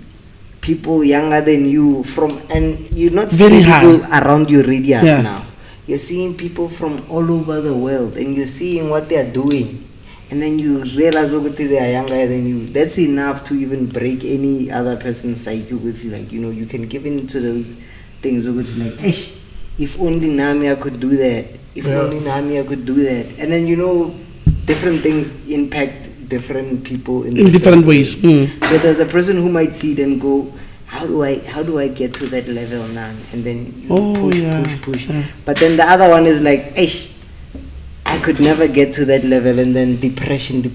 Speaker 2: people younger than you and you're not seeing people around your radius now. You're seeing people from all over the world and you're seeing what they're doing. And then you realize they are younger than you. That's enough to even break any other person's psyche. Like, you can give in to those things. Like, if only Namia could do that. If only Namia could do that. And then, different things impact different people in
Speaker 1: different ways.
Speaker 2: So there's a person who might see it and go, how do I get to that level now? And then you push. Yeah. But then the other one is like, I could never get to that level, and then depression. You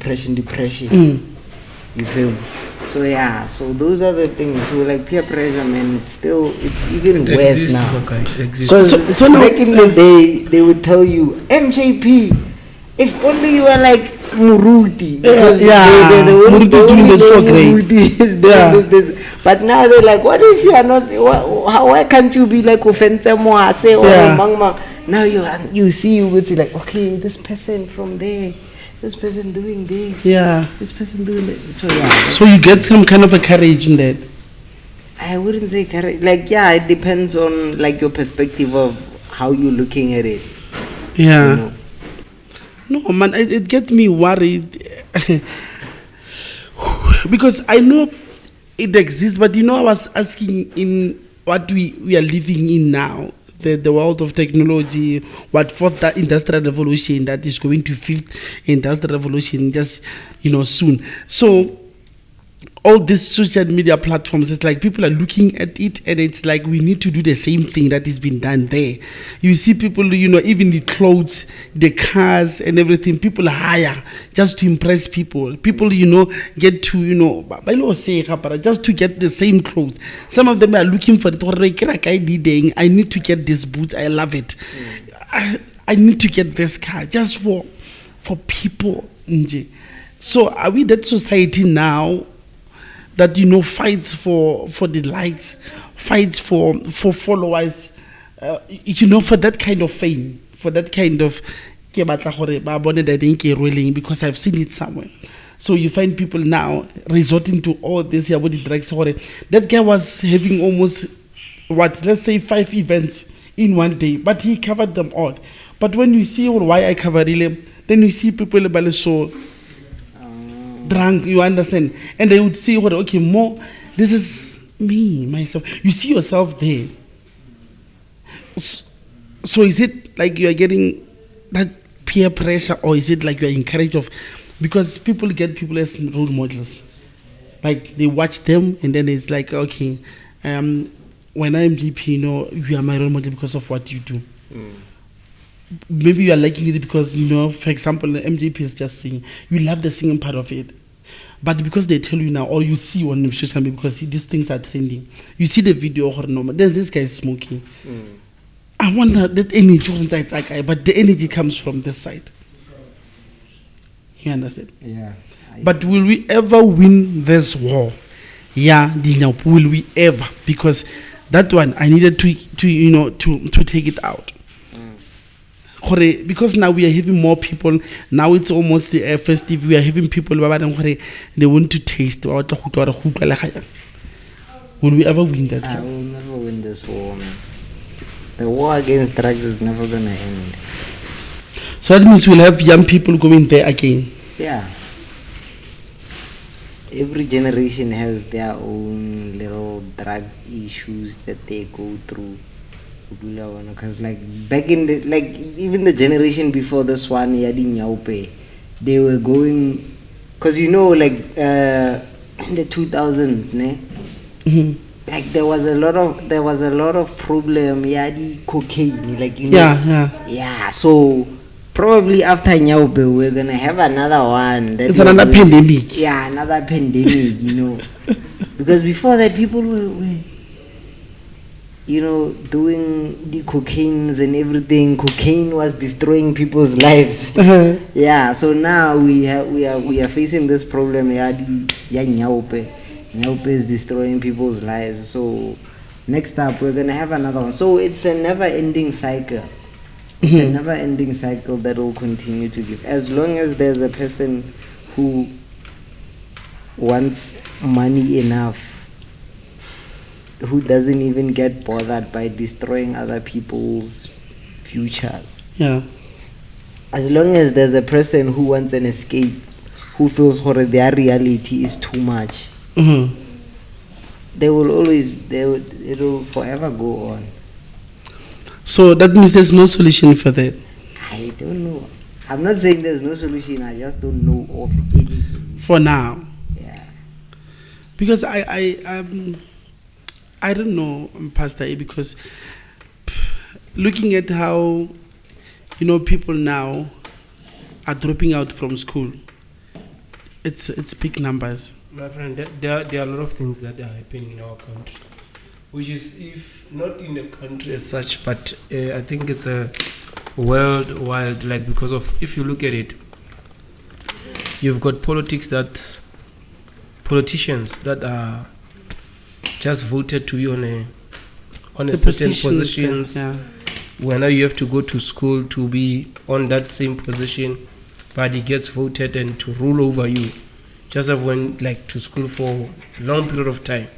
Speaker 2: feel me? So yeah, so those are the things. So like peer pressure, man, it's even worse now.
Speaker 3: It exists.
Speaker 2: So back in the day, they would tell you, MJP, if only you were like Muruti, because the Muruti is doing this. But now they're like, what if you are not? Why can't you be like Ofensa Moase or Mangma? Now you see like, okay, this person from there, this person doing this, this person doing that. So
Speaker 1: you get some kind of a courage in that.
Speaker 2: I wouldn't say courage. Like it depends on like your perspective of how you're looking at it.
Speaker 1: Yeah. No, man, it gets me worried because I know it exists, but I was asking in what we are living in now, the world of technology, what fourth industrial revolution that is going to fifth industrial revolution just soon. So all these social media platforms, it's like people are looking at it and it's like we need to do the same thing that is being done there. You see people, even the clothes, the cars and everything, people hire just to impress people. People, get to, just to get the same clothes. Some of them are looking for it. I need to get this boots. I love it. I need to get this car just for people. So are we that society now that fights for the likes, fights for followers, for that kind of fame, for that kind of, because I've seen it somewhere. So you find people now resorting to all this body drugs. That guy was having almost, let's say 5 events in one day, but he covered them all. But when you see why I cover them, then you see people so drunk, you understand? And they would say, okay, more, this is me, myself. You see yourself there. So is it like you are getting that peer pressure, or is it like you are encouraged of, because people get people as role models, like they watch them and then it's like, okay, when I'm GP, you are my role model because of what you do. Maybe you are liking it because, for example, the MJP is just singing, you love the singing part of it, but because they tell you now, or you see on social media, because these things are trending, you see the video, then this guy is smoking. I wonder that energy, but the energy comes from this side. You understand?
Speaker 2: Yeah.
Speaker 1: But will we ever win this war? Yeah, will we ever? Because that one I needed to take it out. Because now we are having more people. Now it's almost the festive. We are having people they want to taste. Will we ever win that?
Speaker 2: I will never win this war, man. The war against drugs is never gonna end.
Speaker 1: So that means we'll have young people going there again.
Speaker 2: Yeah. Every generation has their own little drug issues that they go through. Because like back in the, like even the generation before this one, they were going, because like in the 2000s, ne? Like there was a lot of problem, cocaine, like yeah. So probably after Nyaupe, we're gonna have another one.
Speaker 1: It's another pandemic.
Speaker 2: Yeah, another pandemic. Because before that, people were doing the cocaines and everything. Cocaine was destroying people's lives. Yeah. So now we are facing this problem. Nyaupe is destroying people's lives. So next up, we're gonna have another one. So it's a never-ending cycle. It's a never-ending cycle that will continue to give. As long as there's a person who wants money enough, who doesn't even get bothered by destroying other people's futures.
Speaker 1: Yeah.
Speaker 2: As long as there's a person who wants an escape, who feels their reality is too much, it will forever go on.
Speaker 1: So that means there's no solution for that.
Speaker 2: I don't know. I'm not saying there's no solution. I just don't know of any solution.
Speaker 1: For now.
Speaker 2: Yeah.
Speaker 1: Because I don't know, Pastor A, because looking at how, people now are dropping out from school, it's big numbers.
Speaker 3: My friend, there are a lot of things that are happening in our country, which is, if not in the country as such, but I think it's a worldwide, like, because of, if you look at it, you've got politicians that are just voted to be on a certain positions.
Speaker 1: Yeah.
Speaker 3: When now you have to go to school to be on that same position, but he gets voted and to rule over you. Just have went like to school for a long period of time.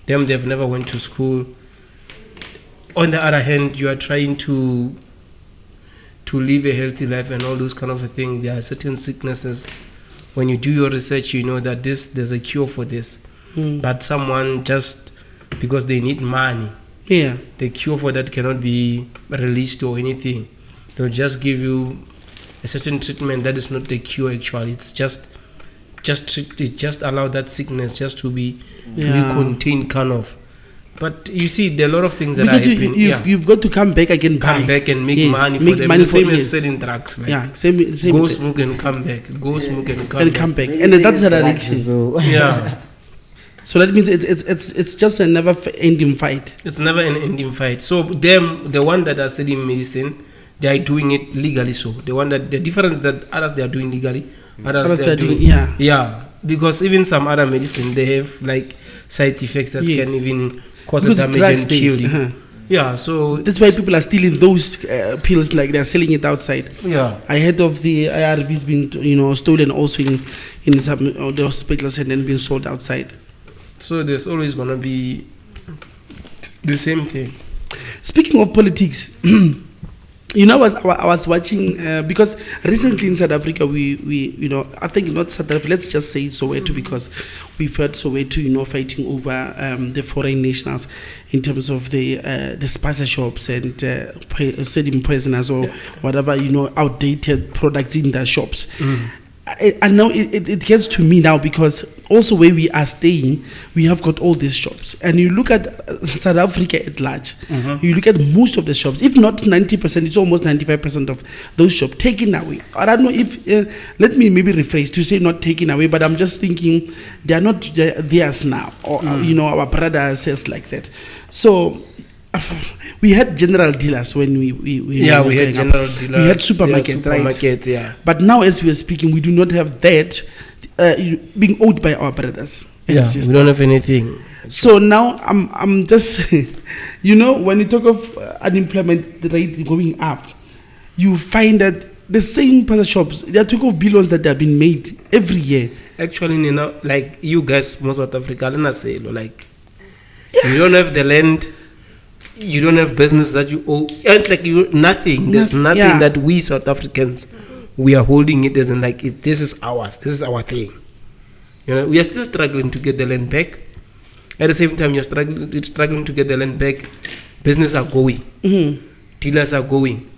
Speaker 3: They've never went to school. On the other hand, you are trying to live a healthy life and all those kind of a thing. There are certain sicknesses. When you do your research, you know that there's a cure for this. But someone, just because they need money, the cure for that cannot be released or anything. They'll just give you a certain treatment that is not the cure actually. It's just allow that sickness just to be contained, kind of. But you see, there are a lot of things that
Speaker 1: because
Speaker 3: are happening.
Speaker 1: You've got to come back again.
Speaker 3: Come back and make money for them. It's the same as selling drugs. Like,
Speaker 1: same.
Speaker 3: Go smoke and come back. Go smoke and come back.
Speaker 1: And that's an addiction.
Speaker 3: Yeah.
Speaker 1: So that means it's just a never-ending fight.
Speaker 3: It's never an ending fight. So them, the one that are selling medicine, they are doing it legally. So the difference that others they are doing legally, others they are doing because even some other medicine they have like side effects that can even cause damage and kill you. Yeah, so
Speaker 1: That's why people are stealing those pills, like they're selling it outside.
Speaker 3: yeah.
Speaker 1: I heard of the ARVs being, stolen also in some of the hospitals and then being sold outside.
Speaker 3: So there's always gonna be the same thing.
Speaker 1: Speaking of politics, I was watching because recently in South Africa I think not South Africa, let's just say Soweto, because we've heard Soweto fighting over the foreign nationals in terms of the sponsorships and selling poisoners or whatever outdated products in their shops. And now it gets to me now, because also where we are staying, we have got all these shops, and you look at South Africa at large, you look at most of the shops, if not 90%, it's almost 95% of those shops taken away. I don't know if let me maybe rephrase to say not taken away, but I'm just thinking they are not theirs now, or our brother says like that. So we had general dealers when we
Speaker 3: had general dealers.
Speaker 1: We had supermarkets, right?
Speaker 3: Yeah.
Speaker 1: But now, as we are speaking, we do not have that being owed by our brothers and sisters.
Speaker 3: We don't have anything.
Speaker 1: So now I'm just when you talk of unemployment rate going up, you find that the same pasta shops, there are talk of billions that have been made every year.
Speaker 3: Actually, like you guys, most South Africa, you don't have the land. You don't have business that you owe, and nothing. There's nothing that we South Africans, we are holding it as in this is ours. This is our thing. We are still struggling to get the land back. At the same time, you're struggling to get the land back. Business are going, dealers are going,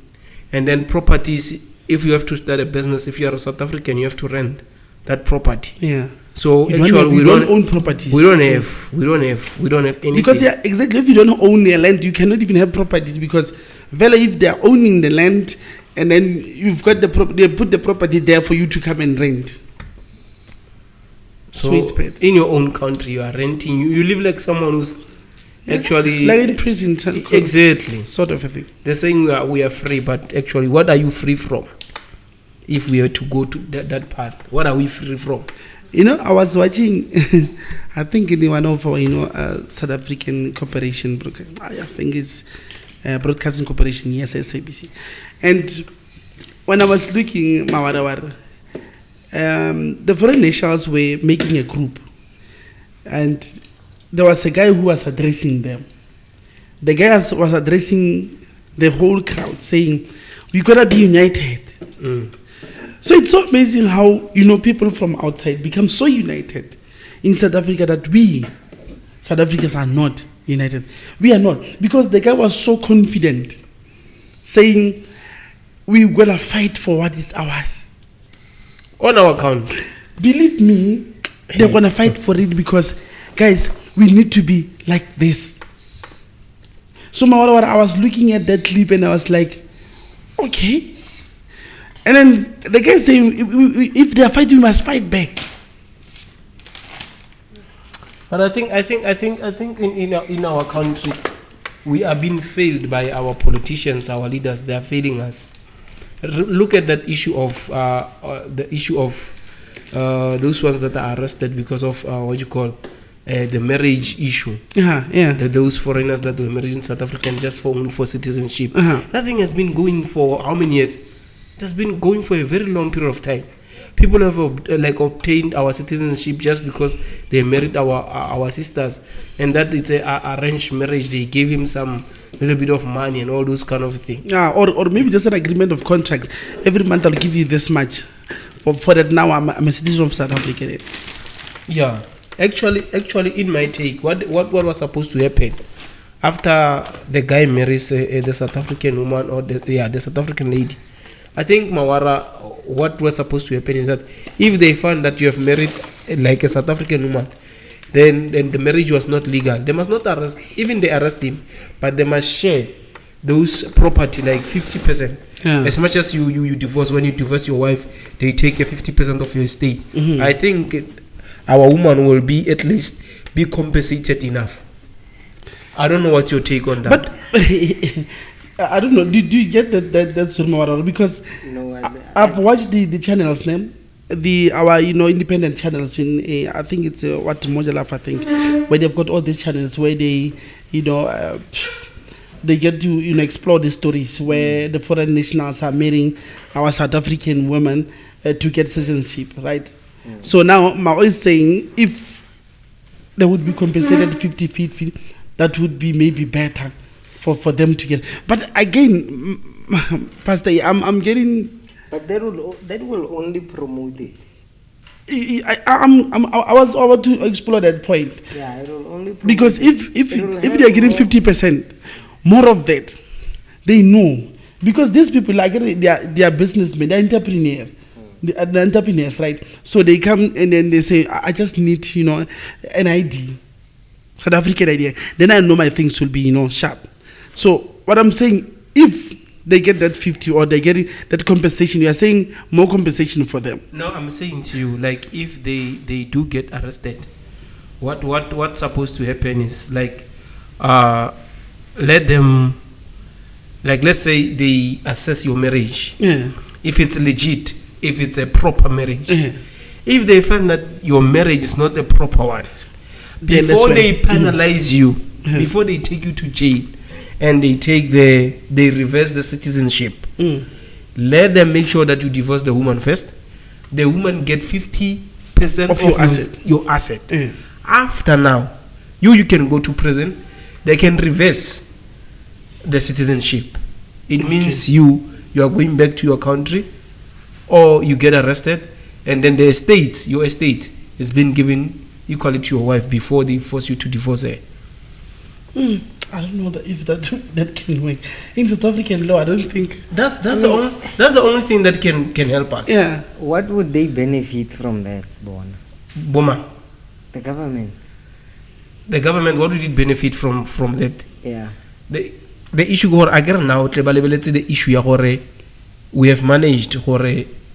Speaker 3: and then properties. If you have to start a business, if you are a South African, you have to rent that property.
Speaker 1: Yeah.
Speaker 3: So
Speaker 1: we don't own properties.
Speaker 3: We don't have anything.
Speaker 1: Because exactly, if you don't own a land, you cannot even have properties, because if they are owning the land and then you've got they put the property there for you to come and rent.
Speaker 3: So it's bad. In your own country, you are renting. You live like someone who's actually
Speaker 1: like in prison.
Speaker 3: Exactly.
Speaker 1: Sort of a thing.
Speaker 3: They're saying we are free, but actually, what are you free from? If we are to go to that path, what are we free from?
Speaker 1: I was watching, I think in one of our, South African corporation, I think it's Broadcasting Corporation, yes, SABC. And when I was looking, the foreign nationals were making a group. And there was a guy who was addressing them. The guy was addressing the whole crowd, saying, we gotta be united. So it's so amazing how, people from outside become so united in South Africa that we, South Africans, are not united. We are not. Because the guy was so confident, saying, we're going to fight for what is ours.
Speaker 3: On our account.
Speaker 1: Believe me, they're going to fight for it, because, guys, we need to be like this. So I was looking at that clip and I was like, okay. And then the guy saying, if they are fighting, we must fight back.
Speaker 3: But I think in our country, we are being failed by our politicians, our leaders. They are failing us. Look at that issue of those ones that are arrested because of the marriage issue. Those foreigners that were married in South Africa just for citizenship. That thing has been going for how many years? It has been going for a very long period of time. People have obtained our citizenship just because they married our sisters, and that it's a arranged marriage. They gave him some little bit of money and all those kind of things.
Speaker 1: Or maybe just an agreement of contract. Every month I'll give you this much. For that now I'm a citizen of South Africa.
Speaker 3: Yeah, actually, in my take, what was supposed to happen after the guy marries the South African woman or the South African lady? I think, Mawara, what was supposed to happen is that if they find that you have married like a South African woman, then the marriage was not legal. They must not arrest, even they arrest him, but they must share those property like 50%. As much as you divorce, when you divorce your wife, they take a 50% of your estate. I think our woman will be at least be compensated enough. I don't know what's your take on that.
Speaker 1: But I don't know. Do you get that's because I've watched the channels name, our independent channels in I think it's what Mojalaf, I think, where they've got all these channels where they they get to explore the stories where the foreign nationals are marrying our South African women to get citizenship, right? So now Mao is saying if they would be compensated 50-50, that would be maybe better for them to get. But again, Pastor, I'm getting.
Speaker 2: But that will only promote it.
Speaker 1: I was about to explore that point.
Speaker 2: Yeah, it will only promote
Speaker 1: because if they are getting
Speaker 2: more.
Speaker 1: 50% more of that, they know, because these people they are businessmen, they're entrepreneurs. The entrepreneurs, right? So they come and then they say, I just need, an ID, South African ID. Then I know my things will be, sharp. So what I'm saying, if they get that 50 or they get that compensation, you are saying more compensation for them.
Speaker 3: No, I'm saying to you, like, if they do get arrested, what's supposed to happen is let them, let's say they assess your marriage.
Speaker 1: Yeah.
Speaker 3: If it's legit, if it's a proper marriage. If they find that your marriage is not a proper one, before they penalize you, before they take you to jail, and they reverse the citizenship, let them make sure that you divorce the woman first. The woman get 50% of your asset. After now, you can go to prison. They can reverse the citizenship. It means you are going back to your country, or you get arrested, and then your estate is being given equally to your wife before they force you to divorce her.
Speaker 1: I don't know if that can work. In South African law, I don't think
Speaker 3: that's the only thing that can help us.
Speaker 1: Yeah.
Speaker 2: What would they benefit from that,
Speaker 3: Boma?
Speaker 2: The government.
Speaker 3: The government, what would it benefit from that?
Speaker 2: Yeah.
Speaker 3: The issue now, the issue we have managed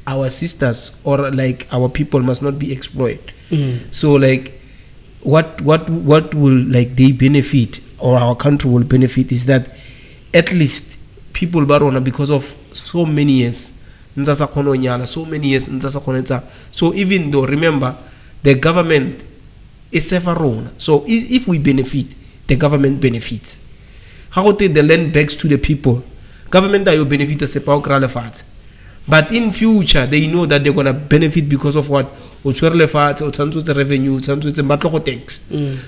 Speaker 3: our sisters or like our people must not be exploited. So like what will like they benefit or our country will benefit is that at least people barona, because of so many years so even though, remember, the government is several, so if we benefit, the government benefits. How take the land back to the people? Government that you benefit as a but in future they know that they're gonna benefit because of what? The revenue, tax.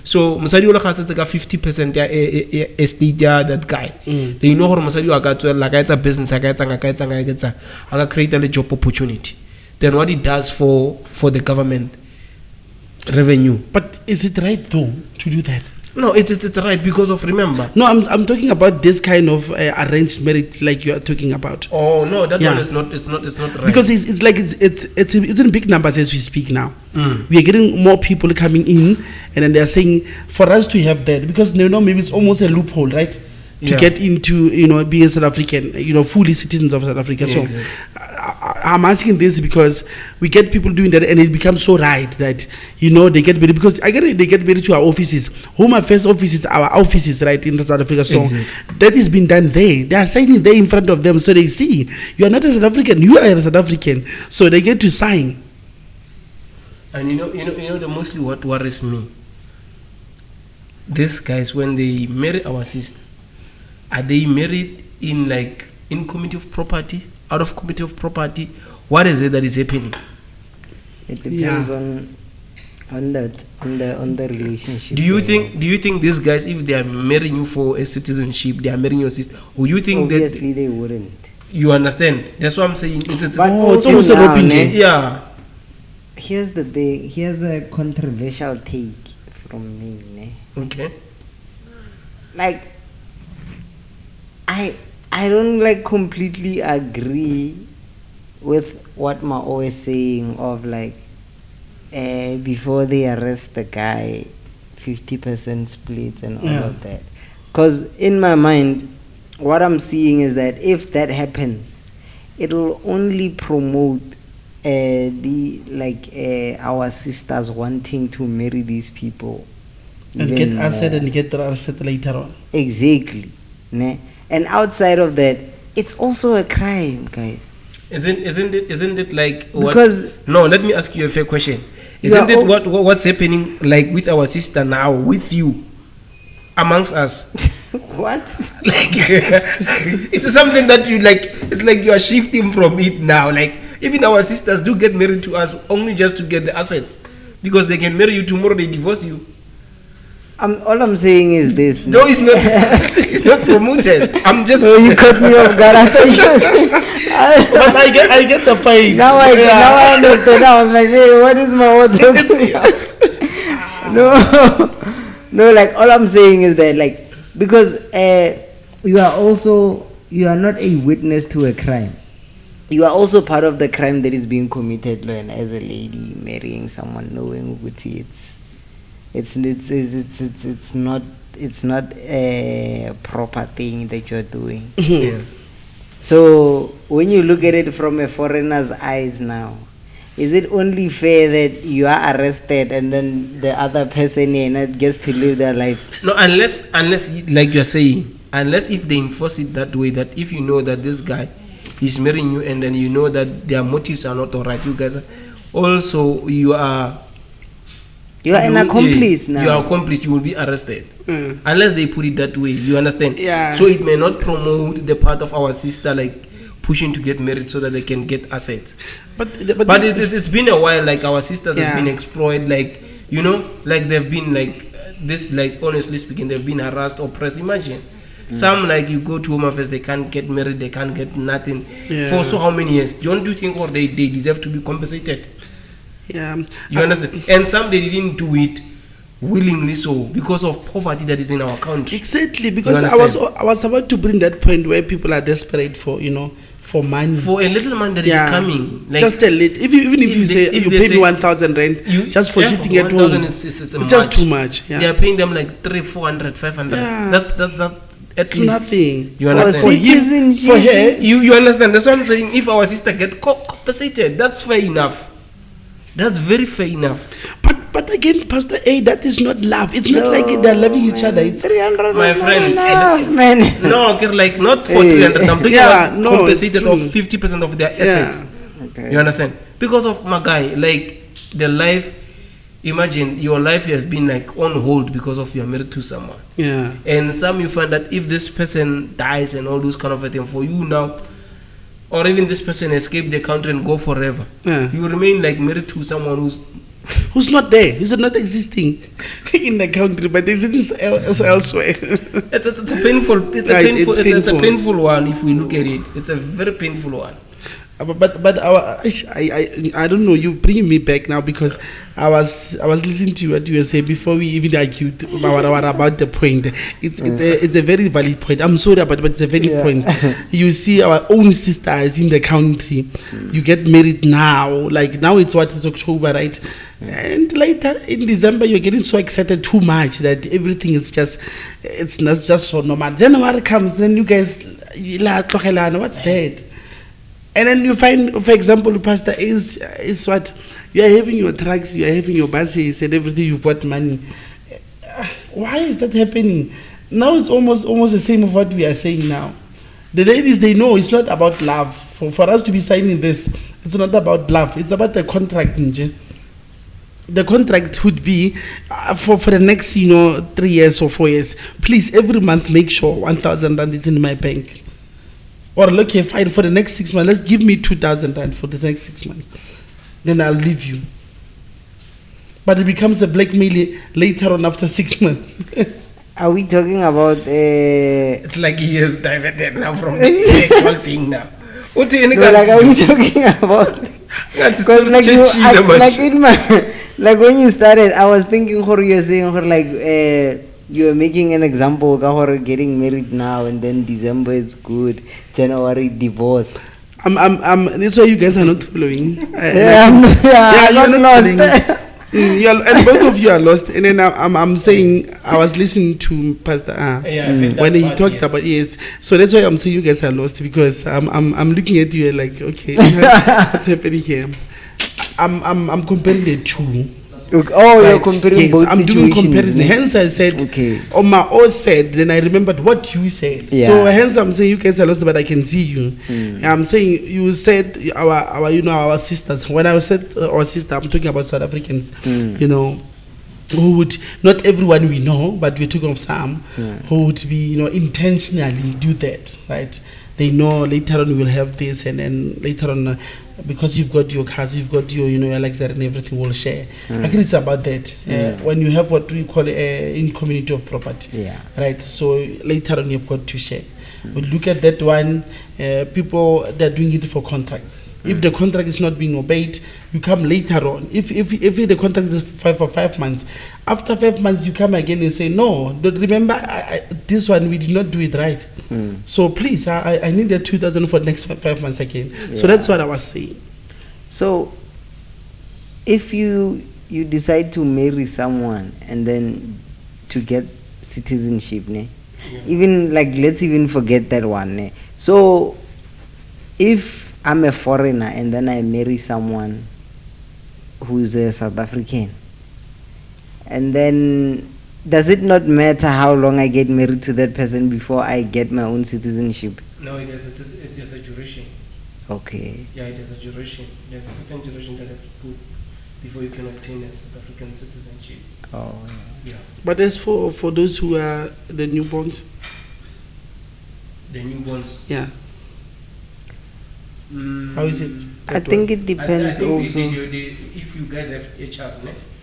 Speaker 3: So Masadi Ola has 50% estate that guy. They know how Masadi like it's a business, I create a job opportunity. Then what it does for the government revenue.
Speaker 1: But is it right though to do that?
Speaker 3: No, it's right because of, remember.
Speaker 1: No, I'm talking about this kind of arranged marriage like you are talking about.
Speaker 3: Oh no, that one is not. It's not right.
Speaker 1: Because it's in big numbers as we speak now. We are getting more people coming in, and then they are saying for us to have that, because maybe it's almost a loophole, right? To get into being South African, fully citizens of South Africa. So
Speaker 3: exactly.
Speaker 1: I'm asking this because we get people doing that, and it becomes so right that they get married, because I get it, they get married to our offices. Home Affairs offices, our offices, right, in South Africa. So that is being done there. They are signing there in front of them, so they see you are not a South African, you are a South African. So they get to sign.
Speaker 3: And the mostly what worries me, these guys, when they marry our sister, are they married in committee of property, out of committee of property? What is it that is happening?
Speaker 2: It depends on the relationship.
Speaker 3: Do you think these guys, if they are marrying you for a citizenship, they are marrying your sister? Would you think
Speaker 2: obviously they wouldn't?
Speaker 3: You understand? That's what I'm saying.
Speaker 2: It's almost a roping game.
Speaker 3: Yeah.
Speaker 2: Here's the thing. Here's a controversial take from me.
Speaker 3: Okay.
Speaker 2: I don't completely agree with what Mao is saying of before they arrest the guy, 50% splits and all of that. Because in my mind, what I'm seeing is that if that happens, it will only promote our sisters wanting to marry these people
Speaker 1: and get arrested and get arrested later on.
Speaker 2: Exactly. And outside of that, it's also a crime, guys.
Speaker 3: Isn't it like what?
Speaker 2: Because
Speaker 3: no, let me ask you a fair question. Isn't it what's happening with our sister now with you, amongst us?
Speaker 2: What?
Speaker 3: Like it's something that you like. It's like you are shifting from it now. Like even our sisters do get married to us only just to get the assets, because they can marry you tomorrow, they divorce you.
Speaker 2: All I'm saying is this.
Speaker 3: No, it's not. It's not promoted. I'm just.
Speaker 2: Oh, you cut me off guard. I thought you were saying.
Speaker 1: But I get the point.
Speaker 2: Now I understand. I was like, hey, what is my auto? No, like all I'm saying is that, like, because you are not a witness to a crime. You are also part of the crime that is being committed, and as a lady marrying someone knowing it's not a proper thing that you're doing.
Speaker 3: Yeah.
Speaker 2: So when you look at it from a foreigner's eyes now, is it only fair that you are arrested and then the other person gets to live their life?
Speaker 3: No, unless like you're saying, unless if they enforce it that way, that if you know that this guy is marrying you and then you know that their motives are not alright, you guys are also you are
Speaker 2: an accomplice now.
Speaker 3: You are accomplice, you will be arrested. Unless they put it that way, you understand?
Speaker 1: Yeah.
Speaker 3: So it may not promote the part of our sister like pushing to get married so that they can get assets. But it's been a while, like our sisters has been exploited, like, you know, like they've been like this, like honestly speaking, they've been harassed, oppressed. Imagine. Some, like, you go to Home Affairs, they can't get married, they can't get nothing for so how many years? Don't you think they deserve to be compensated?
Speaker 1: Yeah.
Speaker 3: You understand? And some, they didn't do it willingly, so because of poverty that is in our country.
Speaker 1: Exactly, because I was about to bring that point where people are desperate for for money,
Speaker 3: for a little money that is coming, like
Speaker 1: just a little. Even if you say you pay me 1,000 rand just for sitting at home, it's just too much.
Speaker 3: They are paying them like 300, 400, 500. That's at
Speaker 1: it's
Speaker 3: least
Speaker 1: nothing.
Speaker 3: You understand?
Speaker 1: For her,
Speaker 3: you understand? That's what I'm saying. If our sister get compensated, that's fair enough. That's very fair enough.
Speaker 1: But again, Pastor A, that is not love. It's not like they're loving each other. It's
Speaker 2: 300,
Speaker 3: my friend.
Speaker 2: Man.
Speaker 3: No, okay, like not for 300. I'm talking about compensated of 50% of their assets. Okay. You understand? Because of my guy, like the life. Imagine your life has been like on hold because of you're married to someone.
Speaker 1: Yeah.
Speaker 3: And some you find that if this person dies and all those kind of things for you now, or even this person escape the country and go forever, you remain like married to someone who's not there, who's not existing in the country, but exists elsewhere. It's a painful one if we look at it. It's a very painful one.
Speaker 1: But I don't know. You bring me back now because I was listening to what you were saying before we even argued about the point. It's a very valid point. I'm sorry but it's a valid point. You see our own sisters in the country. You get married now. Like now it's October, right? And later in December you're getting so excited too much that everything is it's not just so normal. January comes, then you guys what's that? And then you find, for example, Pastor is what you are having your trucks, you are having your buses and everything. You bought money. Why is that happening? Now it's almost the same of what we are saying now. The ladies, they know it's not about love. For us to be signing this, it's not about love. It's about the contract. The contract would be for the next 3 years or 4 years. Please, every month make sure 1,000 rand is in my bank. Or look here, fine, for the next 6 months, let's give me 2,000 rand for the next 6 months. Then I'll leave you. But it becomes a blackmail later on after 6 months.
Speaker 2: Are we talking about
Speaker 3: It's like he has diverted now from the actual thing now. What are
Speaker 2: we talking about? Because like when you started, I was thinking you're saying you were making an example of getting married now and then December is good, January divorce.
Speaker 1: That's why you guys are not following.
Speaker 2: I'm not lost.
Speaker 1: And both of you are lost. And then I'm saying I was listening to Pastor when he talked about So that's why I'm saying you guys are lost, because I'm looking at you like, okay, what's happening here? I'm comparing the two.
Speaker 2: You're comparing both
Speaker 1: I'm doing comparison. Hence I said, Oma said, then I remembered what you said. So hence I'm saying you guys are lost, but I can see you. I'm saying you said our sisters. When I said our sister, I'm talking about South Africans. who would, not everyone we know, but we're talking of some who would be, intentionally do that, right? They know later on we'll have this, and then later on, because you've got your cars, you've got your, your Alexa and everything, we'll share. I think it's about that. When you have what we call in community of property, right? So later on you've got to share. We look at that one, people, they're doing it for contracts. If the contract is not being obeyed, you come later on. If the contract is for 5 months, after 5 months you come again and say, no, remember this one we did not do it right. So please, I need the 2,000 for next 5 months again. So that's what I was saying.
Speaker 2: So if you decide to marry someone and then to get citizenship, even like, let's even forget that one. So if I'm a foreigner and then I marry someone who's a South African, and then does it not matter how long I get married to that person before I get my own citizenship?
Speaker 3: No, there's a duration.
Speaker 2: Okay.
Speaker 3: Yeah, there's a duration. There's a certain duration that you have to put before you can obtain a South African citizenship.
Speaker 2: Oh,
Speaker 3: yeah.
Speaker 1: But as for those who are the newborns?
Speaker 3: The newborns?
Speaker 1: Yeah. How is it?
Speaker 2: I think it depends
Speaker 3: I think
Speaker 2: also.
Speaker 3: If you guys have a child,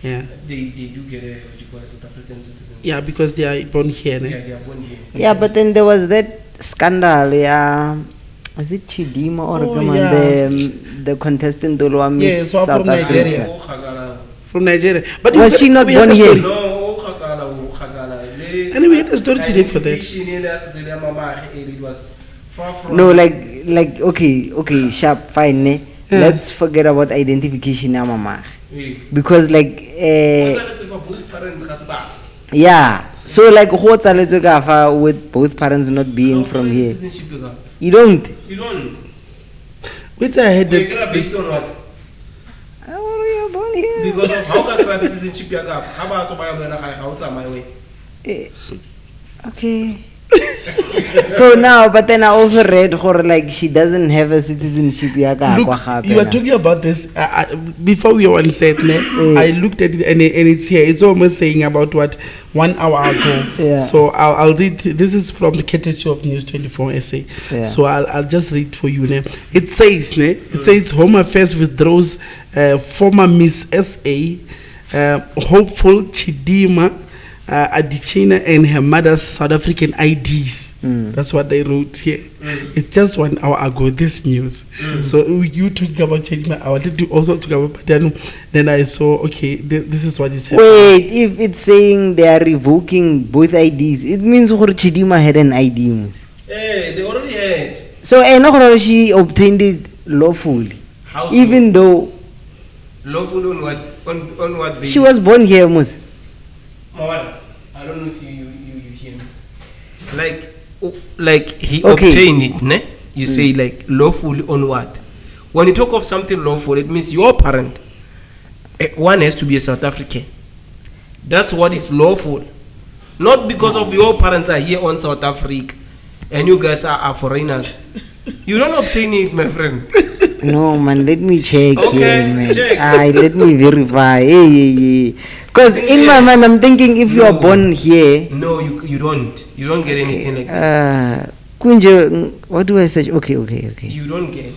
Speaker 1: yeah,
Speaker 3: they do get a South African citizenship.
Speaker 1: Yeah, because they are born here.
Speaker 3: Yeah, they are born here.
Speaker 2: Yeah, but then there was that scandal. Is it Chidima or the contestant who Miss South
Speaker 1: from
Speaker 2: Africa?
Speaker 1: From Nigeria. But
Speaker 2: was she not born here?
Speaker 3: No,
Speaker 1: and we had a story today for that.
Speaker 3: It was far from.
Speaker 2: No, like okay, sharp, fine. Let's forget about identification, mama. Because yeah. So like what's a with both parents not being from here? You don't.
Speaker 1: Which I had
Speaker 3: that. Based on what?
Speaker 2: How are you born here?
Speaker 3: Because of how can citizenship you have? How about to buy my way?
Speaker 2: Okay. So now, but then I also read her like she doesn't have a citizenship.
Speaker 1: Look, you were talking about this before we were on set. I looked at it and it's here. It's almost saying about what 1 hour ago.
Speaker 2: Yeah.
Speaker 1: So I'll read. This is from the courtesy of News 24 essay.
Speaker 2: Yeah.
Speaker 1: So I'll just read for you. It says, it says Home Affairs withdraws former Miss SA, hopeful Chidima Adichina and her mother's South African IDs. That's what they wrote here. It's just 1 hour ago, this news. So you talking about changing, I wanted to also talk about, but then I saw, okay, this is what is happening.
Speaker 2: Wait, if it's saying they are revoking both IDs, it means Chidima had an ID.
Speaker 3: Hey, they already had.
Speaker 2: So she obtained it lawfully.
Speaker 3: How so?
Speaker 2: Even though
Speaker 3: lawful on what? On what basis?
Speaker 2: She was born here, Mus.
Speaker 3: Mawala, I don't know if you hear me. Like he obtained it, ne? You say like lawfully on what? When you talk of something lawful, it means your parent. One has to be a South African. That's what is lawful. Not because of your parents are here on South Africa and you guys are foreigners. You don't obtain it, my friend.
Speaker 2: No, man, let me check here, man.
Speaker 3: Check.
Speaker 2: Let me verify. Because in my mind, I'm thinking if you are born here.
Speaker 3: No, you don't. You don't get anything like
Speaker 2: that. Kunje, what do I search? Okay.
Speaker 3: You don't get.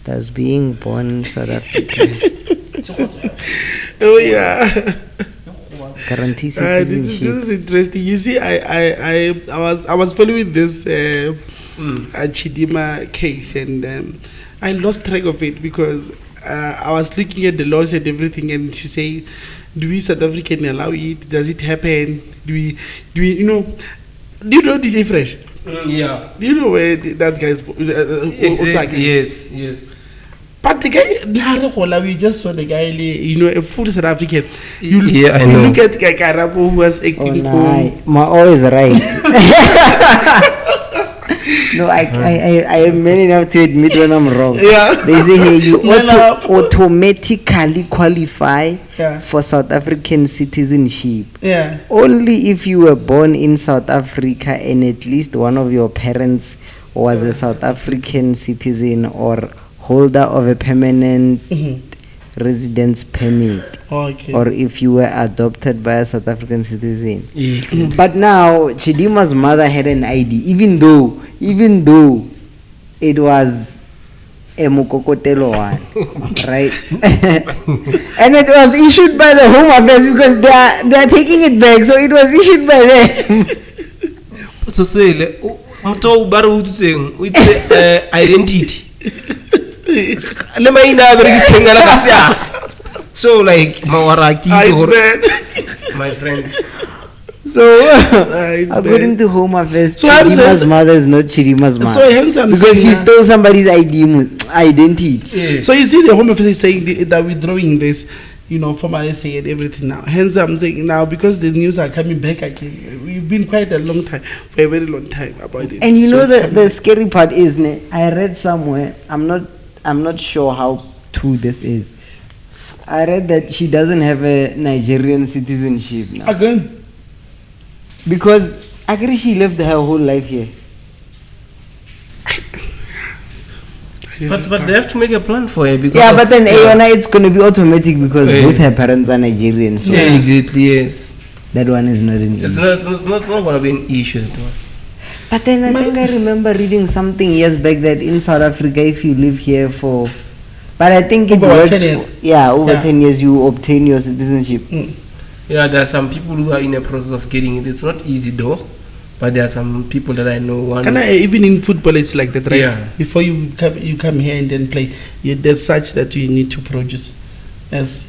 Speaker 2: That's being born South Africa.
Speaker 1: Oh, yeah.
Speaker 2: Guarantee
Speaker 1: this is interesting. You see, I was following this Chidima case, and I lost track of it because I was looking at the laws and everything, and she say, do we South African allow it? Does it happen? Do we do you know DJ Fresh?
Speaker 3: Yeah.
Speaker 1: Do you know where that guy is?
Speaker 3: Exactly. Yes.
Speaker 1: But the guy, we just saw the guy, a full South African.
Speaker 3: I know.
Speaker 1: You look at Kakarapo who was acting.
Speaker 2: My always right. No, I am man enough to admit when I'm wrong.
Speaker 1: Yeah.
Speaker 2: They say here you automatically qualify for South African citizenship.
Speaker 1: Yeah.
Speaker 2: Only if you were born in South Africa and at least one of your parents was a South African citizen or holder of a permanent residence permit,
Speaker 1: Okay.
Speaker 2: or if you were adopted by a South African citizen.
Speaker 3: Exactly.
Speaker 2: But now Chidima's mother had an ID, even though it was a Mukokotelo one, right? And it was issued by the Home Affairs because they are taking it back, so it was issued by them.
Speaker 3: So say mto baru utseng with identity. Le maina register ngala kasi. So like mawaraki my friend.
Speaker 2: So according to Home Affairs,
Speaker 1: So
Speaker 2: Chidima's mother is not Chidima's mother.
Speaker 1: So hence I'm
Speaker 2: because she
Speaker 1: saying,
Speaker 2: stole somebody's identity.
Speaker 3: Yes.
Speaker 1: so you see the Home Affairs is saying that we're drawing this, from SA and everything now. Hence I'm saying now, because the news are coming back again, we've been quite a long time, for a very long time about it.
Speaker 2: And you
Speaker 1: So
Speaker 2: know
Speaker 1: it's
Speaker 2: the scary part is, I read somewhere, I'm not sure how true this is. I read that she doesn't have a Nigerian citizenship now.
Speaker 1: again.
Speaker 2: Because actually she lived her whole life here.
Speaker 3: But they have to make a plan for her because
Speaker 2: Yeah,
Speaker 3: of-
Speaker 2: but then Ayona, it's going to be automatic because both her parents are Nigerian. So
Speaker 3: Yeah, exactly. Yes.
Speaker 2: that one is not an
Speaker 3: It's
Speaker 2: issue.
Speaker 3: not going to be an issue at all.
Speaker 2: But then I think I remember reading something years back that in South Africa, if you live here for, but I think it
Speaker 1: Over
Speaker 2: works.
Speaker 1: 10 years.
Speaker 2: Over
Speaker 1: Yeah.
Speaker 2: 10 years you obtain your citizenship.
Speaker 3: Yeah, there are some people who are in a process of getting it. It's not easy though, but there are some people that I know.
Speaker 1: Even in football, it's like that, right?
Speaker 3: Yeah.
Speaker 1: Before you come here and then play, there's such that you need to produce, as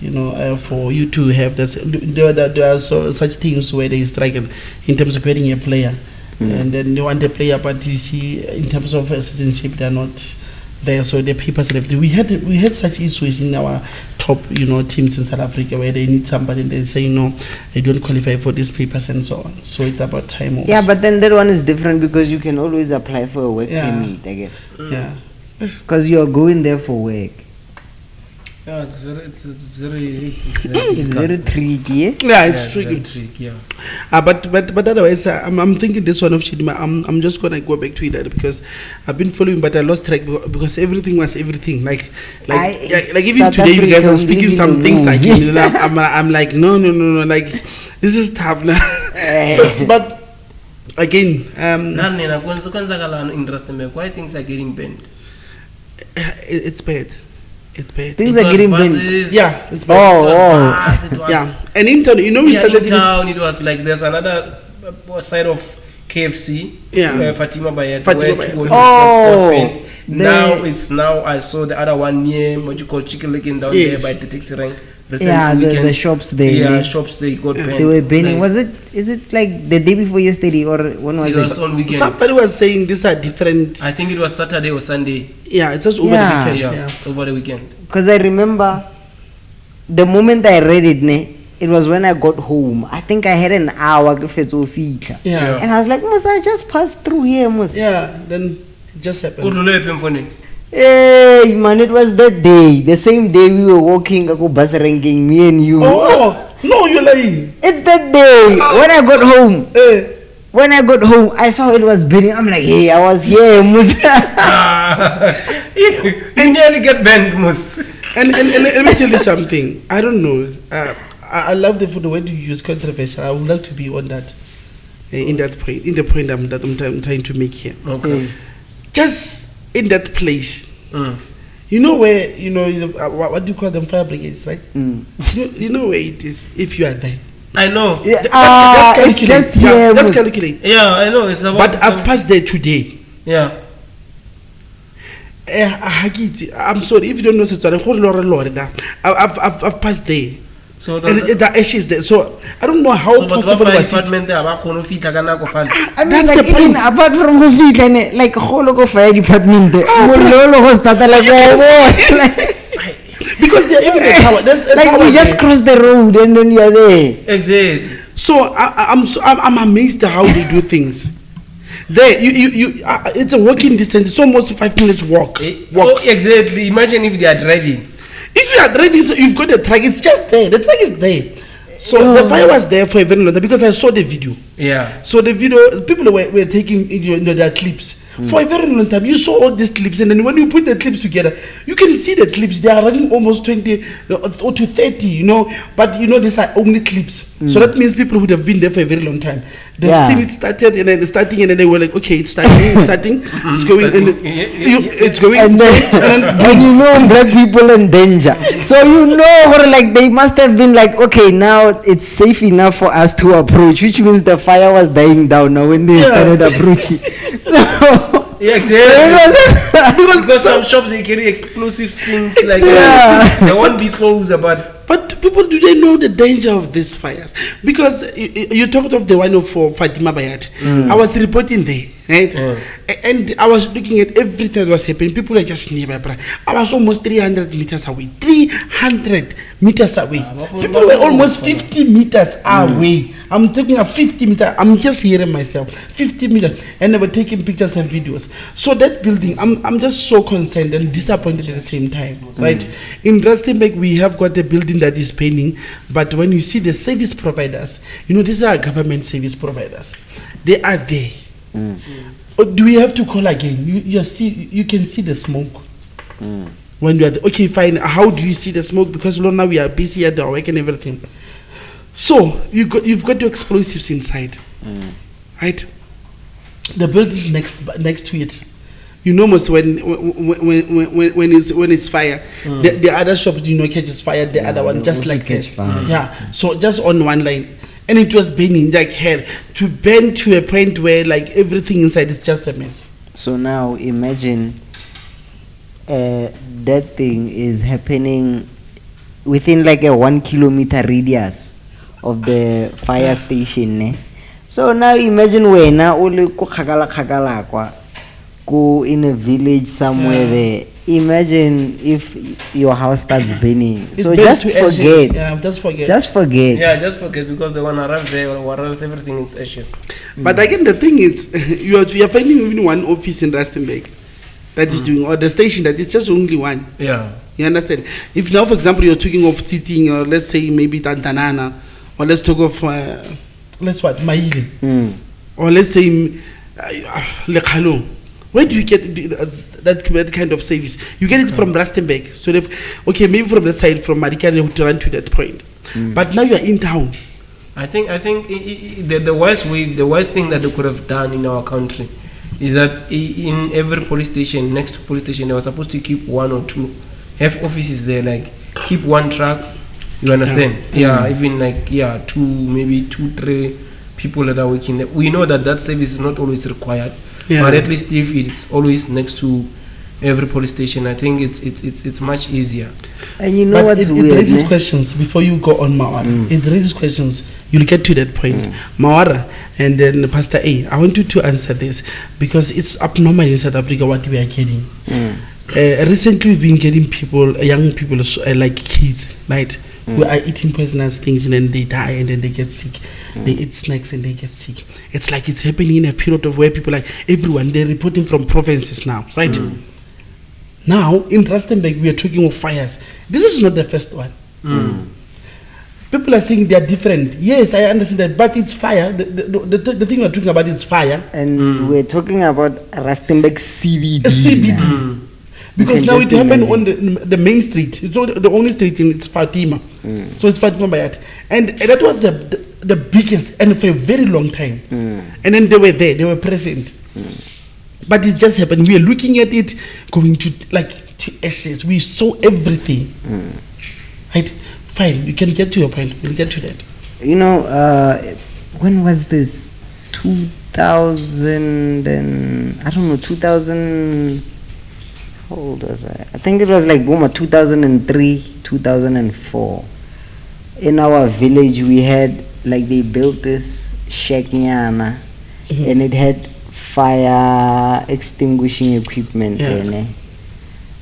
Speaker 1: for you to have that. There are such things where they struggle in terms of getting a player, and then they want a player, but you see, in terms of citizenship, they're not there. So the papers and everything. We had such issues in our top teams in South Africa where they need somebody and they say no, they don't qualify for these papers and so on. So it's about time also.
Speaker 2: Yeah, but then that one is different because you can always apply for a work
Speaker 1: Yeah.
Speaker 2: permit again.
Speaker 1: Yeah.
Speaker 2: Because you are going there for work.
Speaker 3: Yeah, it's very
Speaker 2: It's
Speaker 3: difficult.
Speaker 2: very tricky. Eh?
Speaker 1: Yeah, it's
Speaker 3: Yeah,
Speaker 1: tricky.
Speaker 3: very tricky, yeah.
Speaker 1: But otherwise, I'm thinking this one of Chidima. I'm just gonna go back to it because I've been following, but I lost track because everything was everything. Like even
Speaker 2: South
Speaker 1: today, you guys
Speaker 2: Africa
Speaker 1: are speaking
Speaker 2: living
Speaker 1: some
Speaker 2: a
Speaker 1: things
Speaker 2: movie.
Speaker 1: again. And I'm like no. Like this is tough now. So, but again,
Speaker 3: Nani, kwenzakalani in Rustenburg? Why things are getting banned?
Speaker 1: it's bad. It's bad.
Speaker 2: Things
Speaker 3: It
Speaker 2: are
Speaker 3: was
Speaker 2: getting banned.
Speaker 3: buses,
Speaker 1: Yeah, it's
Speaker 3: it
Speaker 1: bad.
Speaker 3: was
Speaker 2: Oh.
Speaker 3: bus, it was
Speaker 1: Yeah, and in town, we
Speaker 3: yeah,
Speaker 1: started
Speaker 3: in town. It was like there's another side of KFC.
Speaker 1: Yeah.
Speaker 3: Where Fatima Bayet.
Speaker 1: Fatima
Speaker 3: where
Speaker 1: Bayet.
Speaker 3: two
Speaker 2: Oh,
Speaker 3: got banned.
Speaker 2: the-
Speaker 3: Now I saw the other one near what you call Chicken Licken down
Speaker 1: Yes.
Speaker 3: there by the taxi rank.
Speaker 2: Yeah, the shops there.
Speaker 3: Yeah,
Speaker 2: they-
Speaker 3: shops they got banned.
Speaker 2: They were banning.
Speaker 3: Like,
Speaker 2: Is it like the day before yesterday or when was
Speaker 3: it was on weekend.
Speaker 1: Somebody was saying these are different.
Speaker 3: I think it was Saturday or Sunday.
Speaker 1: Yeah, it's just over
Speaker 2: Yeah.
Speaker 1: the weekend.
Speaker 3: Yeah, over the weekend.
Speaker 2: Because I remember the moment I read it, it was when I got home. I think I had an hour to fetch Ofika.
Speaker 1: Yeah.
Speaker 2: And I was like, Must I just passed through here, Must?
Speaker 1: Yeah, then it just happened.
Speaker 3: Udlule phi mfondini?
Speaker 2: Hey, man, it was that day. The same day we were walking, I go bus ranking, me and you.
Speaker 1: Oh, no, you're lying.
Speaker 2: It's that day. When I got home.
Speaker 1: Eh.
Speaker 2: When I got home, I saw it was burning. I'm like, hey, I was here, Musa.
Speaker 3: You nearly get banned, Mus.
Speaker 1: And let me tell you something. I don't know. I love the way you use controversial. I would like to be on that, in the point I'm trying to make here.
Speaker 3: Okay.
Speaker 1: Just in that place,
Speaker 3: Mm.
Speaker 1: you know where what do you call them, fire brigades, right?
Speaker 2: Mm.
Speaker 1: You know where it is if you are there.
Speaker 3: I know.
Speaker 2: Yeah,
Speaker 1: That's
Speaker 2: it's just
Speaker 1: calculate.
Speaker 2: here.
Speaker 1: That's
Speaker 2: Mus.
Speaker 1: calculate.
Speaker 3: Yeah, I know. It's about.
Speaker 1: But I've passed there today.
Speaker 3: Yeah.
Speaker 1: I'm sorry if you don't know Setswana. I've passed there.
Speaker 3: So
Speaker 1: And the ashes there. So I don't know how
Speaker 3: so but
Speaker 1: possible
Speaker 3: fire
Speaker 1: was it.
Speaker 3: department they are going to fit kanako file.
Speaker 2: I mean,
Speaker 1: That's
Speaker 2: like,
Speaker 1: the
Speaker 2: even
Speaker 1: point.
Speaker 2: apart from Hufika, like, whole local fire department, Mulolo was started like,
Speaker 1: Because they're even a tower. There's a
Speaker 2: like
Speaker 1: tower
Speaker 2: you just
Speaker 1: there.
Speaker 2: cross the road and then you're there.
Speaker 3: Exactly.
Speaker 1: So I'm amazed at how they do things. There, it's a walking distance. It's almost 5 minutes walk.
Speaker 3: Oh, exactly. Imagine if they are driving.
Speaker 1: If you are driving, so you've got the truck. It's just there. The truck is there. So the fire was there for a very long time because I saw the video.
Speaker 3: Yeah.
Speaker 1: So the video, people were taking their clips. For a very long time, you saw all these clips, and then when you put the clips together, you can see the clips. They are running almost 20 or to 30, But these are only clips. So that means people would have been there for a very long time. They've seen it started and then starting, and then they were like, okay, it's starting, it's going, it's going,
Speaker 2: and then black people in danger. So like they must have been like, okay, now it's safe enough for us to approach, which means the fire was dying down now when they started approaching.
Speaker 3: Yeah, exactly. Because some shops they carry explosive things like they won't be closed,
Speaker 1: but people, do they know the danger of these fires? Because you talked of the one for Fatima Bayat. I was reporting there, right? And I was looking at everything that was happening. People are just nearby. I was almost 300 meters away. 300 meters away. People were almost 50 meters away. I'm taking a 50 meter. I'm just hearing myself. 50 meters. And they were taking pictures and videos. So that building, I'm just so concerned and disappointed at the same time, right? In Rustenburg, we have got a building that is paying, but when you see the service providers, these are government service providers. They are there. Or do we have to call again? You can see the smoke. When you are there. Okay, fine. How do you see the smoke? Because now we are busy at the work and everything. So you've got your explosives inside, right? The building next to it. Most when it's fire, the other shop catches fire. The other one just like that. So just on one line, and it was burning like hell, to burn to a point where like everything inside is just a mess.
Speaker 2: So now imagine that thing is happening within like a 1 kilometer radius of the fire station. So now imagine where now only go in a village somewhere there. Imagine if your house starts burning. So just forget. Just forget.
Speaker 3: Yeah, just forget, because the one arrive there or else everything is ashes.
Speaker 1: But again, the thing is, you are finding even one office in Rustenburg that is doing, or the station that is just only one.
Speaker 3: Yeah.
Speaker 1: You understand? If now, for example, you're talking of Titing, or let's say maybe Tantanana, or let's talk of Maile, or let's say Lekhalong. Where do you get that kind of service? You get it from Rustenburg. So maybe from that side, from Marikana, to run to that point. But now you are in town.
Speaker 3: I think the wise thing that they could have done in our country is that in every police station, next to police station, they were supposed to keep one or two, have offices there, like keep one truck. You understand? Even like two, 3 people that are working there. We know that service is not always required. But at least if it's always next to every police station, I think it's much easier.
Speaker 2: And
Speaker 1: what's weird? It raises questions before you go on, Mawara. It raises questions. You'll get to that point. Mawara and then Pastor A, I want you to answer this, because it's abnormal in South Africa what we are getting. Recently we've been getting young people like kids, right? Who are eating poisonous things and then they die and then they get sick. They eat snacks and they get sick. It's like it's happening in a period of where people they're reporting from provinces now, right? Now in Rustenburg we are talking of fires. This is not the first one. People are saying they are different. Yes, I understand that, but it's fire. The thing we're talking about is fire.
Speaker 2: And we're talking about Rustenburg CBD.
Speaker 1: CBD. Because now it happened on the main street. It's the only street it's Fatima. So it's Fatima Bayat. And that was the biggest, and for a very long time. And then they were there, they were present. But it just happened. We are looking at it going to ashes. We saw everything. Right? Fine, you can get to your point. We'll get to that.
Speaker 2: When was this? 2000. How old was I? I think it was like 2003, 2004. In our village, we had they built this shack-nyana, and it had fire extinguishing equipment in it.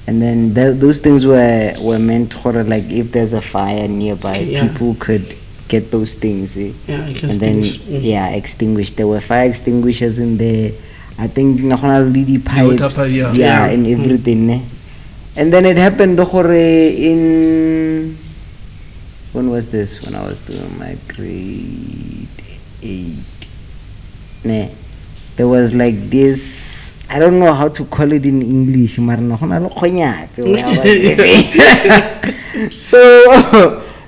Speaker 2: And then those things were meant for if there's a fire nearby, people could get those things. And then extinguish. There were fire extinguishers in there. I think lady pipes, and everything. And then it happened in, when was this? When I was doing my grade 8. There was this I don't know how to call it in English. So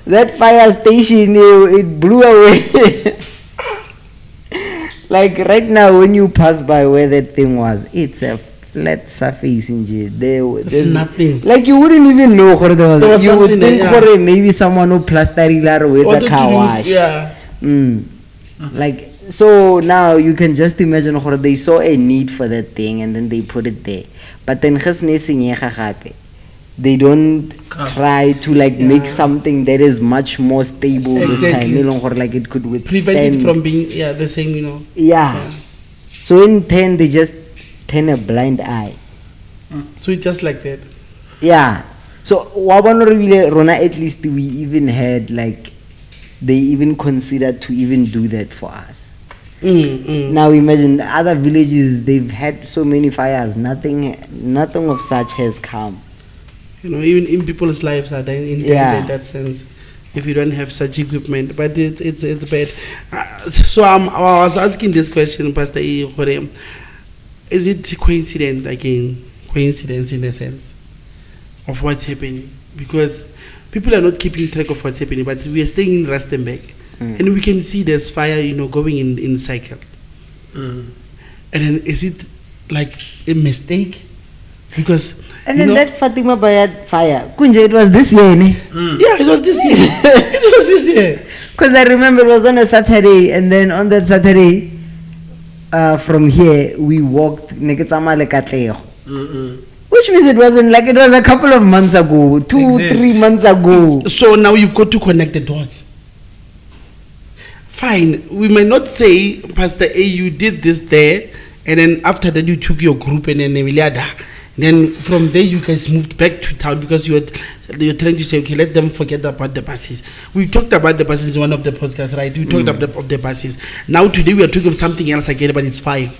Speaker 2: that fire station, it blew away. Like right now, when you pass by where that thing was, it's a flat surface in
Speaker 1: there's nothing.
Speaker 2: Like you wouldn't even know what there was. You would think
Speaker 1: there,
Speaker 2: maybe someone who plastered with a car wash.
Speaker 1: Yeah.
Speaker 2: Like, so now you can just imagine how they saw a need for that thing and then they put it there. But then they don't try to like make something that is much more stable this time. Like it could withstand.
Speaker 1: Prevent it from being the same,
Speaker 2: Yeah. So in 10 they just turn a blind eye.
Speaker 1: So it's just like that.
Speaker 2: Yeah. So Rona, at least we even had like they even considered to even do that for us. Now imagine the other villages, they've had so many fires, nothing of such has come.
Speaker 1: Even in people's lives are in danger in that sense if you don't have such equipment. But it's bad. So I was asking this question, Pastor E. Is it coincidence in a sense of what's happening? Because people are not keeping track of what's happening, but we are staying in Rustenburg. And we can see there's fire, going in cycle. And then is it like a mistake? Because
Speaker 2: and then that Fatima Bayat fire, Kunja, it was this year,
Speaker 1: Yeah, it was this year. It was this year.
Speaker 2: Because I remember it was on a Saturday, and then on that Saturday, from here we walked Neketsama Lekatleo. Which means it wasn't like it was a couple of months ago, 2-3 months ago.
Speaker 1: So now you've got to connect the dots. Fine, we might not say, Pastor A, you did this there, and then after that you took your group and then from there you guys moved back to town because you're trying to say, okay, let them forget about the buses. We talked about the buses in one of the podcasts, right? We talked about the buses. Now today we are talking of something else again, but it's fine.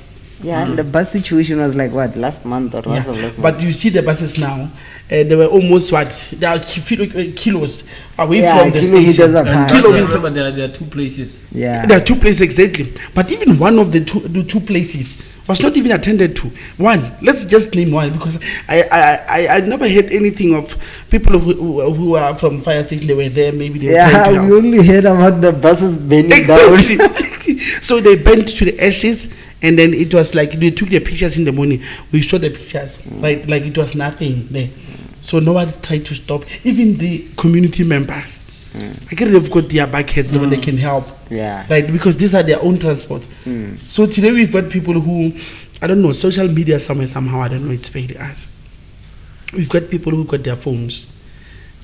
Speaker 2: Yeah, and the bus situation was like what, last month or last month?
Speaker 1: But you see the buses now, they were almost they are kilos away from the station.
Speaker 3: Remember, there are two places.
Speaker 2: Yeah,
Speaker 1: there are two places exactly. But even one of the two places was not even attended to. One, let's just name one, because I never heard anything of people who are from fire station. They were there, maybe they were
Speaker 2: we only heard about the buses bending down.
Speaker 1: So they bent to the ashes. And then it was like they took the pictures in the morning. We saw the pictures, right? Like it was nothing there. So no one tried to stop. Even the community members, I guess they've got their buckets when they can help.
Speaker 2: Yeah.
Speaker 1: Right, because these are their own transport. So today we've got people who, I don't know, social media somehow, I don't know, it's failing us. We've got people who got their phones.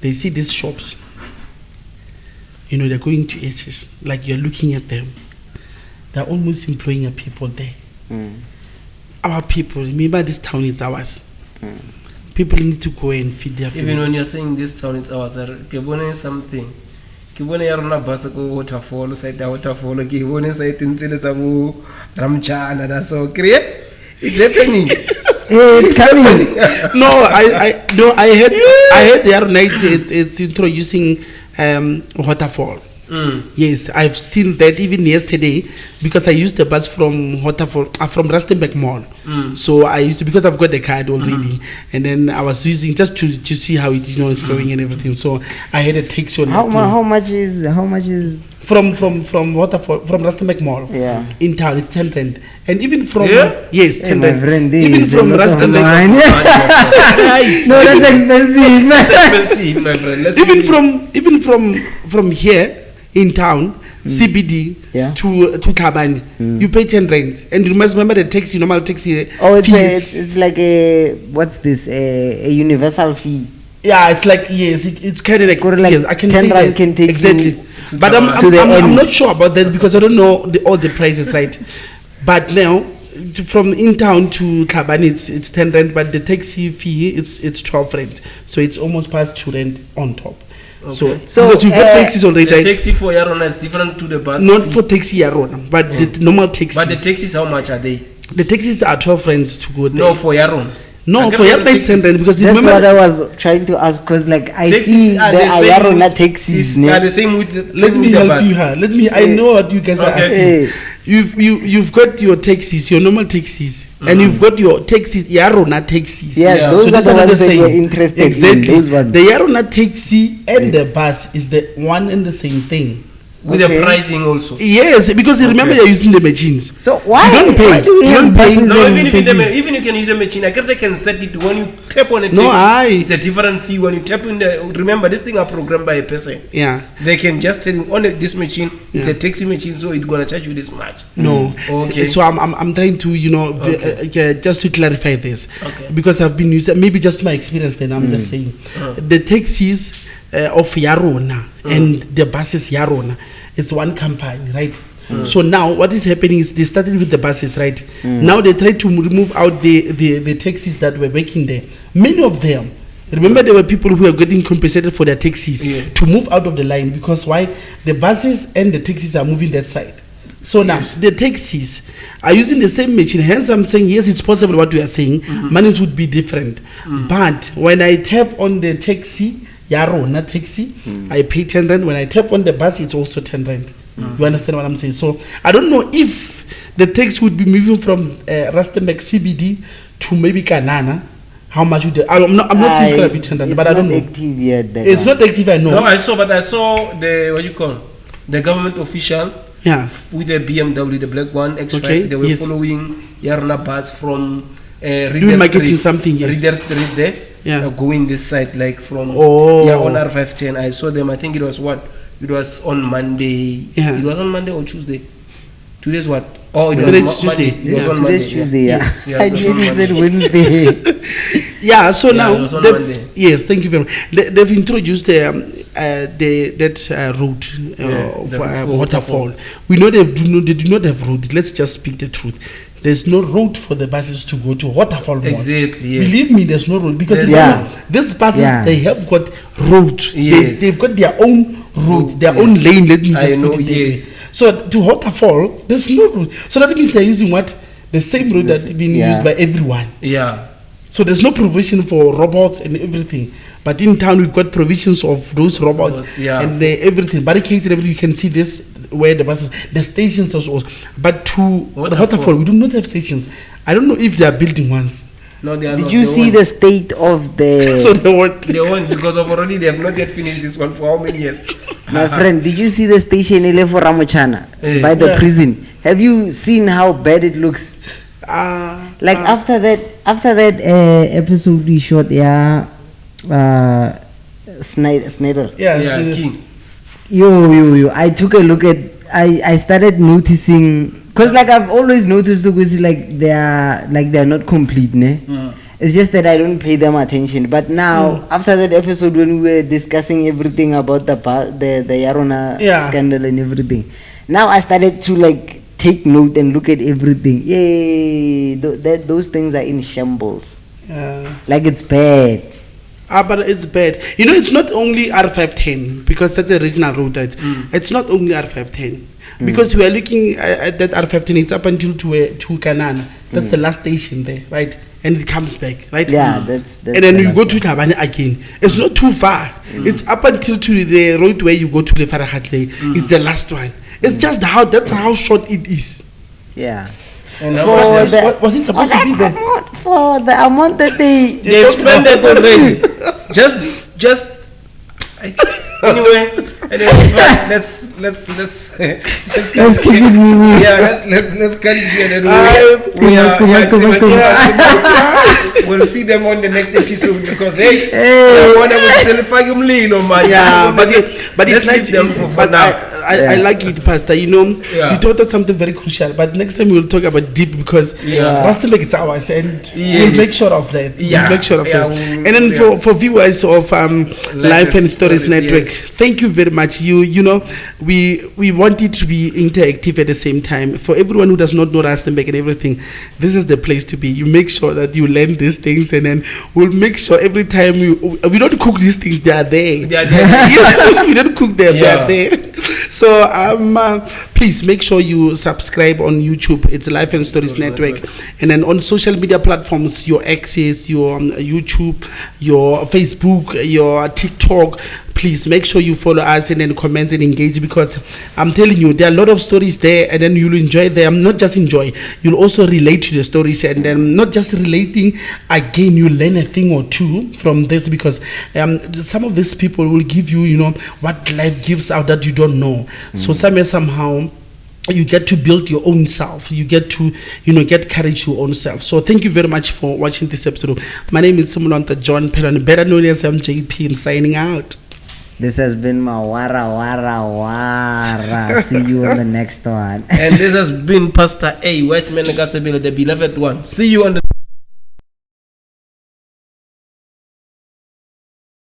Speaker 1: They see these shops. They're going to ashes. Like you're looking at them. They're almost employing a people there. Our people, remember this town is ours. People need to go and feed their families.
Speaker 3: Even when you're saying this town is ours, Kibone something. Kibone yarona basako waterfall, side the waterfall, Kibone side in Tilasabu, Ramchana, that's so create. It's happening.
Speaker 2: It's coming.
Speaker 1: I heard the other night it's introducing waterfall. Yes, I've seen that even yesterday because I used the bus from from Rustenburg Mall. So I used to, because I've got the card already, and then I was using just to see how it is going and everything. So I had a taxi on.
Speaker 2: How much is
Speaker 1: from Rustenburg Mall?
Speaker 2: Yeah,
Speaker 1: in town it's 10 rand, and even from 10
Speaker 2: rand.
Speaker 1: Even from Rustenburg.
Speaker 2: No, that's expensive.
Speaker 3: That's expensive, my friend.
Speaker 1: Even from here in town, CBD to Kabani, you pay 10 rand, and you must remember the normal taxi.
Speaker 2: It's like a universal fee.
Speaker 1: Yeah, it's like it's kind of like yes, I can
Speaker 2: 10
Speaker 1: say
Speaker 2: rand
Speaker 1: that
Speaker 2: can take
Speaker 1: exactly. But I'm not sure about that because I don't know all the prices, right? But now from in town to Kabani it's 10 rand, but the taxi fee it's 12 rand, so it's almost past 2 rand on top.
Speaker 3: Okay.
Speaker 1: So because you've got taxis already.
Speaker 3: The taxi for Yarona is different to the bus.
Speaker 1: Not for taxi Yarona, but the normal taxis.
Speaker 3: But the taxis, how much are they?
Speaker 1: The taxis are 12 rands to go there.
Speaker 3: No, for Yarona.
Speaker 1: No, for Yarona it's 10 rand because
Speaker 2: that's what I was trying to ask, because like I see the Yarona taxis.
Speaker 3: Are the same with the
Speaker 1: Let me help you here. I know what you guys are asking. you've got your taxis, your normal taxis, and you've got your taxis, Yarona taxis.
Speaker 2: Yes,
Speaker 3: Yeah.
Speaker 2: those
Speaker 1: So
Speaker 2: are
Speaker 1: these
Speaker 2: the
Speaker 1: are not
Speaker 2: ones
Speaker 1: the
Speaker 2: that
Speaker 1: same.
Speaker 2: we're interested
Speaker 1: Exactly.
Speaker 2: in. Those ones.
Speaker 1: The Yarona taxi and the bus is the one and the same thing.
Speaker 3: With
Speaker 2: Okay.
Speaker 3: the pricing also.
Speaker 1: Yes, because you remember
Speaker 3: Okay.
Speaker 1: you're using the machines.
Speaker 2: So why?
Speaker 1: You don't pay.
Speaker 2: Why do we
Speaker 1: You
Speaker 2: have
Speaker 1: don't pay.
Speaker 2: buses
Speaker 3: No,
Speaker 2: and
Speaker 3: even you can use the machine. I can set it when you tap on a
Speaker 1: No,
Speaker 3: taxi,
Speaker 1: I-
Speaker 3: it's a different fee. When you tap in the, remember this thing are programmed by a person.
Speaker 1: Yeah.
Speaker 3: They can just tell you on this machine, it's
Speaker 1: Yeah.
Speaker 3: a taxi machine, so it's gonna charge you this much.
Speaker 1: No.
Speaker 3: Okay.
Speaker 1: So I'm trying to just to clarify this,
Speaker 3: Okay.
Speaker 1: because I've been using, maybe just my experience. Then I'm just saying the taxis of Yarona and the buses Yarona, it's one company, right? So now what is happening is they started with the buses, right? Now they try to remove out the taxis that were working there. Many of them. Remember, there were people who were getting compensated for their taxis
Speaker 3: Yes.
Speaker 1: to move out of the line, because why? The buses and the taxis are moving that side. So now the taxis are using the same machine. Hence, I'm saying yes, it's possible what we are saying. Money would be different, but when I tap on the taxi, Yarona taxi, I pay 10 rand. When I tap on the bus, it's also 10 rand. You understand what I'm saying? So I don't know if the taxi would be moving from Rustenburg CBD to maybe Kanana. How much would I'm not saying it's gonna be 10 rand, but I don't know.
Speaker 2: It's not active yet. that
Speaker 1: It's
Speaker 2: one.
Speaker 1: not active, I know.
Speaker 3: No, I saw the what you call the government official
Speaker 1: Yeah.
Speaker 3: with the BMW, the black one X5.
Speaker 1: Okay,
Speaker 3: They were
Speaker 1: yes.
Speaker 3: following Yarna bus from
Speaker 1: Doing marketing something, yes.
Speaker 3: Reader Street there.
Speaker 1: Yeah.
Speaker 3: Going this side like from
Speaker 1: Oh.
Speaker 3: on R510. I saw them. I think it was what? It was on Monday.
Speaker 1: Yeah.
Speaker 3: It was on Monday or Tuesday. Today's what? Oh, it was
Speaker 1: Today's
Speaker 3: Monday.
Speaker 1: Tuesday.
Speaker 3: It was
Speaker 1: Yeah.
Speaker 3: on
Speaker 2: Today's
Speaker 3: Monday.
Speaker 2: Tuesday, yeah.
Speaker 3: Yeah,
Speaker 2: I
Speaker 3: it was on
Speaker 2: nearly said
Speaker 3: Monday.
Speaker 2: Wednesday.
Speaker 1: Yeah, so
Speaker 3: Yeah,
Speaker 1: now
Speaker 3: it was on
Speaker 1: they've-
Speaker 3: Monday.
Speaker 1: yes, thank you very much. They've introduced that road
Speaker 3: Yeah, the road for
Speaker 1: waterfall. We know they do not have road. Let's just speak the truth. There's no road for the buses to go to waterfall. Mall.
Speaker 3: Exactly, yes.
Speaker 1: Believe me, there's no road because
Speaker 3: There's
Speaker 1: it's
Speaker 2: no-
Speaker 1: not- these buses
Speaker 2: Yeah.
Speaker 1: they have got road.
Speaker 3: Yes.
Speaker 1: They've got their own road, their
Speaker 3: Yes.
Speaker 1: own lane. Let me
Speaker 3: I
Speaker 1: just
Speaker 3: know,
Speaker 1: put it that way.
Speaker 3: yes.
Speaker 1: So to waterfall, there's no road. So that means they're using what the same road that's being
Speaker 2: Yeah.
Speaker 1: used by everyone.
Speaker 3: Yeah.
Speaker 1: So there's no provision for robots and everything. But in town, we've got provisions of those robots
Speaker 3: Robots, yeah.
Speaker 1: and everything. Barricades and everything. You can see this where the buses, the stations also. But to the
Speaker 3: Waterfall.
Speaker 1: waterfall, we do not have stations. I don't know if they are building ones.
Speaker 3: No, they are
Speaker 2: Did
Speaker 3: not.
Speaker 2: you
Speaker 3: They
Speaker 2: see
Speaker 3: won't.
Speaker 2: the state of the...
Speaker 1: So they want.
Speaker 3: They won't because of already they have not yet finished this one for how many years?
Speaker 2: My friend, did you see the station ele for Ramochana
Speaker 3: Eh.
Speaker 2: by the
Speaker 1: Yeah.
Speaker 2: prison? Have you seen how bad it looks? Like after that episode we shot, yeah, Snyder.
Speaker 1: Yeah.
Speaker 3: Yeah,
Speaker 1: it's-
Speaker 3: King.
Speaker 2: Yo, I took a look at, I started noticing, because like I've always noticed like they're not complete, ne? It's just that I don't pay them attention. But now, after that episode when we were discussing everything about the Yarona
Speaker 1: Yeah.
Speaker 2: scandal and everything, now I started to like take note and look at everything. Yay, those things are in shambles. Like it's bad.
Speaker 1: But it's bad. You know, it's not only R510 because that's a regional road. Right? It's not only R510 because we are looking at that R510. It's up until to Kanana. That's the last station there, right? And it comes back, right?
Speaker 2: Yeah, that's
Speaker 1: and then
Speaker 2: the
Speaker 1: you
Speaker 2: last
Speaker 1: go to Tabane again. It's not too far. It's up until to the road where you go to the Farahate. It's the last one. It's just that's how short it is.
Speaker 2: Yeah.
Speaker 3: And how
Speaker 2: For
Speaker 3: much
Speaker 2: the-
Speaker 1: Was it supposed to be there?
Speaker 2: For the amount that they
Speaker 3: they spend it already. Just anyway, it's fine. Let's
Speaker 2: keep it moving.
Speaker 3: Yeah, let's cut it here. Then we'll see them on the next episode because they want to man.
Speaker 1: Yeah, but
Speaker 3: let's
Speaker 1: it's like
Speaker 3: leave them for
Speaker 1: but
Speaker 3: now.
Speaker 1: I like it, Pastor. You know,
Speaker 3: Yeah.
Speaker 1: you taught us something very crucial. But next time we'll talk about deep because
Speaker 3: Yeah.
Speaker 1: Rustenburg is ours, and
Speaker 3: Yes.
Speaker 1: we'll make sure of that.
Speaker 3: Yeah.
Speaker 1: We'll make sure of
Speaker 3: Yeah,
Speaker 1: that.
Speaker 3: we'll-
Speaker 1: And then
Speaker 3: yeah.
Speaker 1: for viewers of Life and Stories Network,
Speaker 3: yes.
Speaker 1: thank you very much. You know, we want it to be interactive at the same time. For everyone who does not know Rustenburg and everything, this is the place to be. You make sure that you learn these things, and then we'll make sure every time we don't cook these things, they are there.
Speaker 3: They are there.
Speaker 1: Yes, we don't cook them, they
Speaker 3: Yeah.
Speaker 1: are there. So please make sure you subscribe on YouTube. It's Life and Stories Network. And then on social media platforms, your Access, your YouTube, your Facebook, your TikTok. please make sure you follow us and then comment and engage, because I'm telling you, there are a lot of stories there, and then you'll enjoy them. Not just enjoy, you'll also relate to the stories, and then not just relating, again, you learn a thing or two from this, because some of these people will give you, what life gives out that you don't know. So somehow you get to build your own self. You get to, get courage your own self. So thank you very much for watching this episode. My name is Simulanta John Perron, better known as MJP. I'm signing out.
Speaker 2: This has been my wara. See you on the next one.
Speaker 3: And this has been Pastor A, Westman Gasabila, the beloved one. See you on the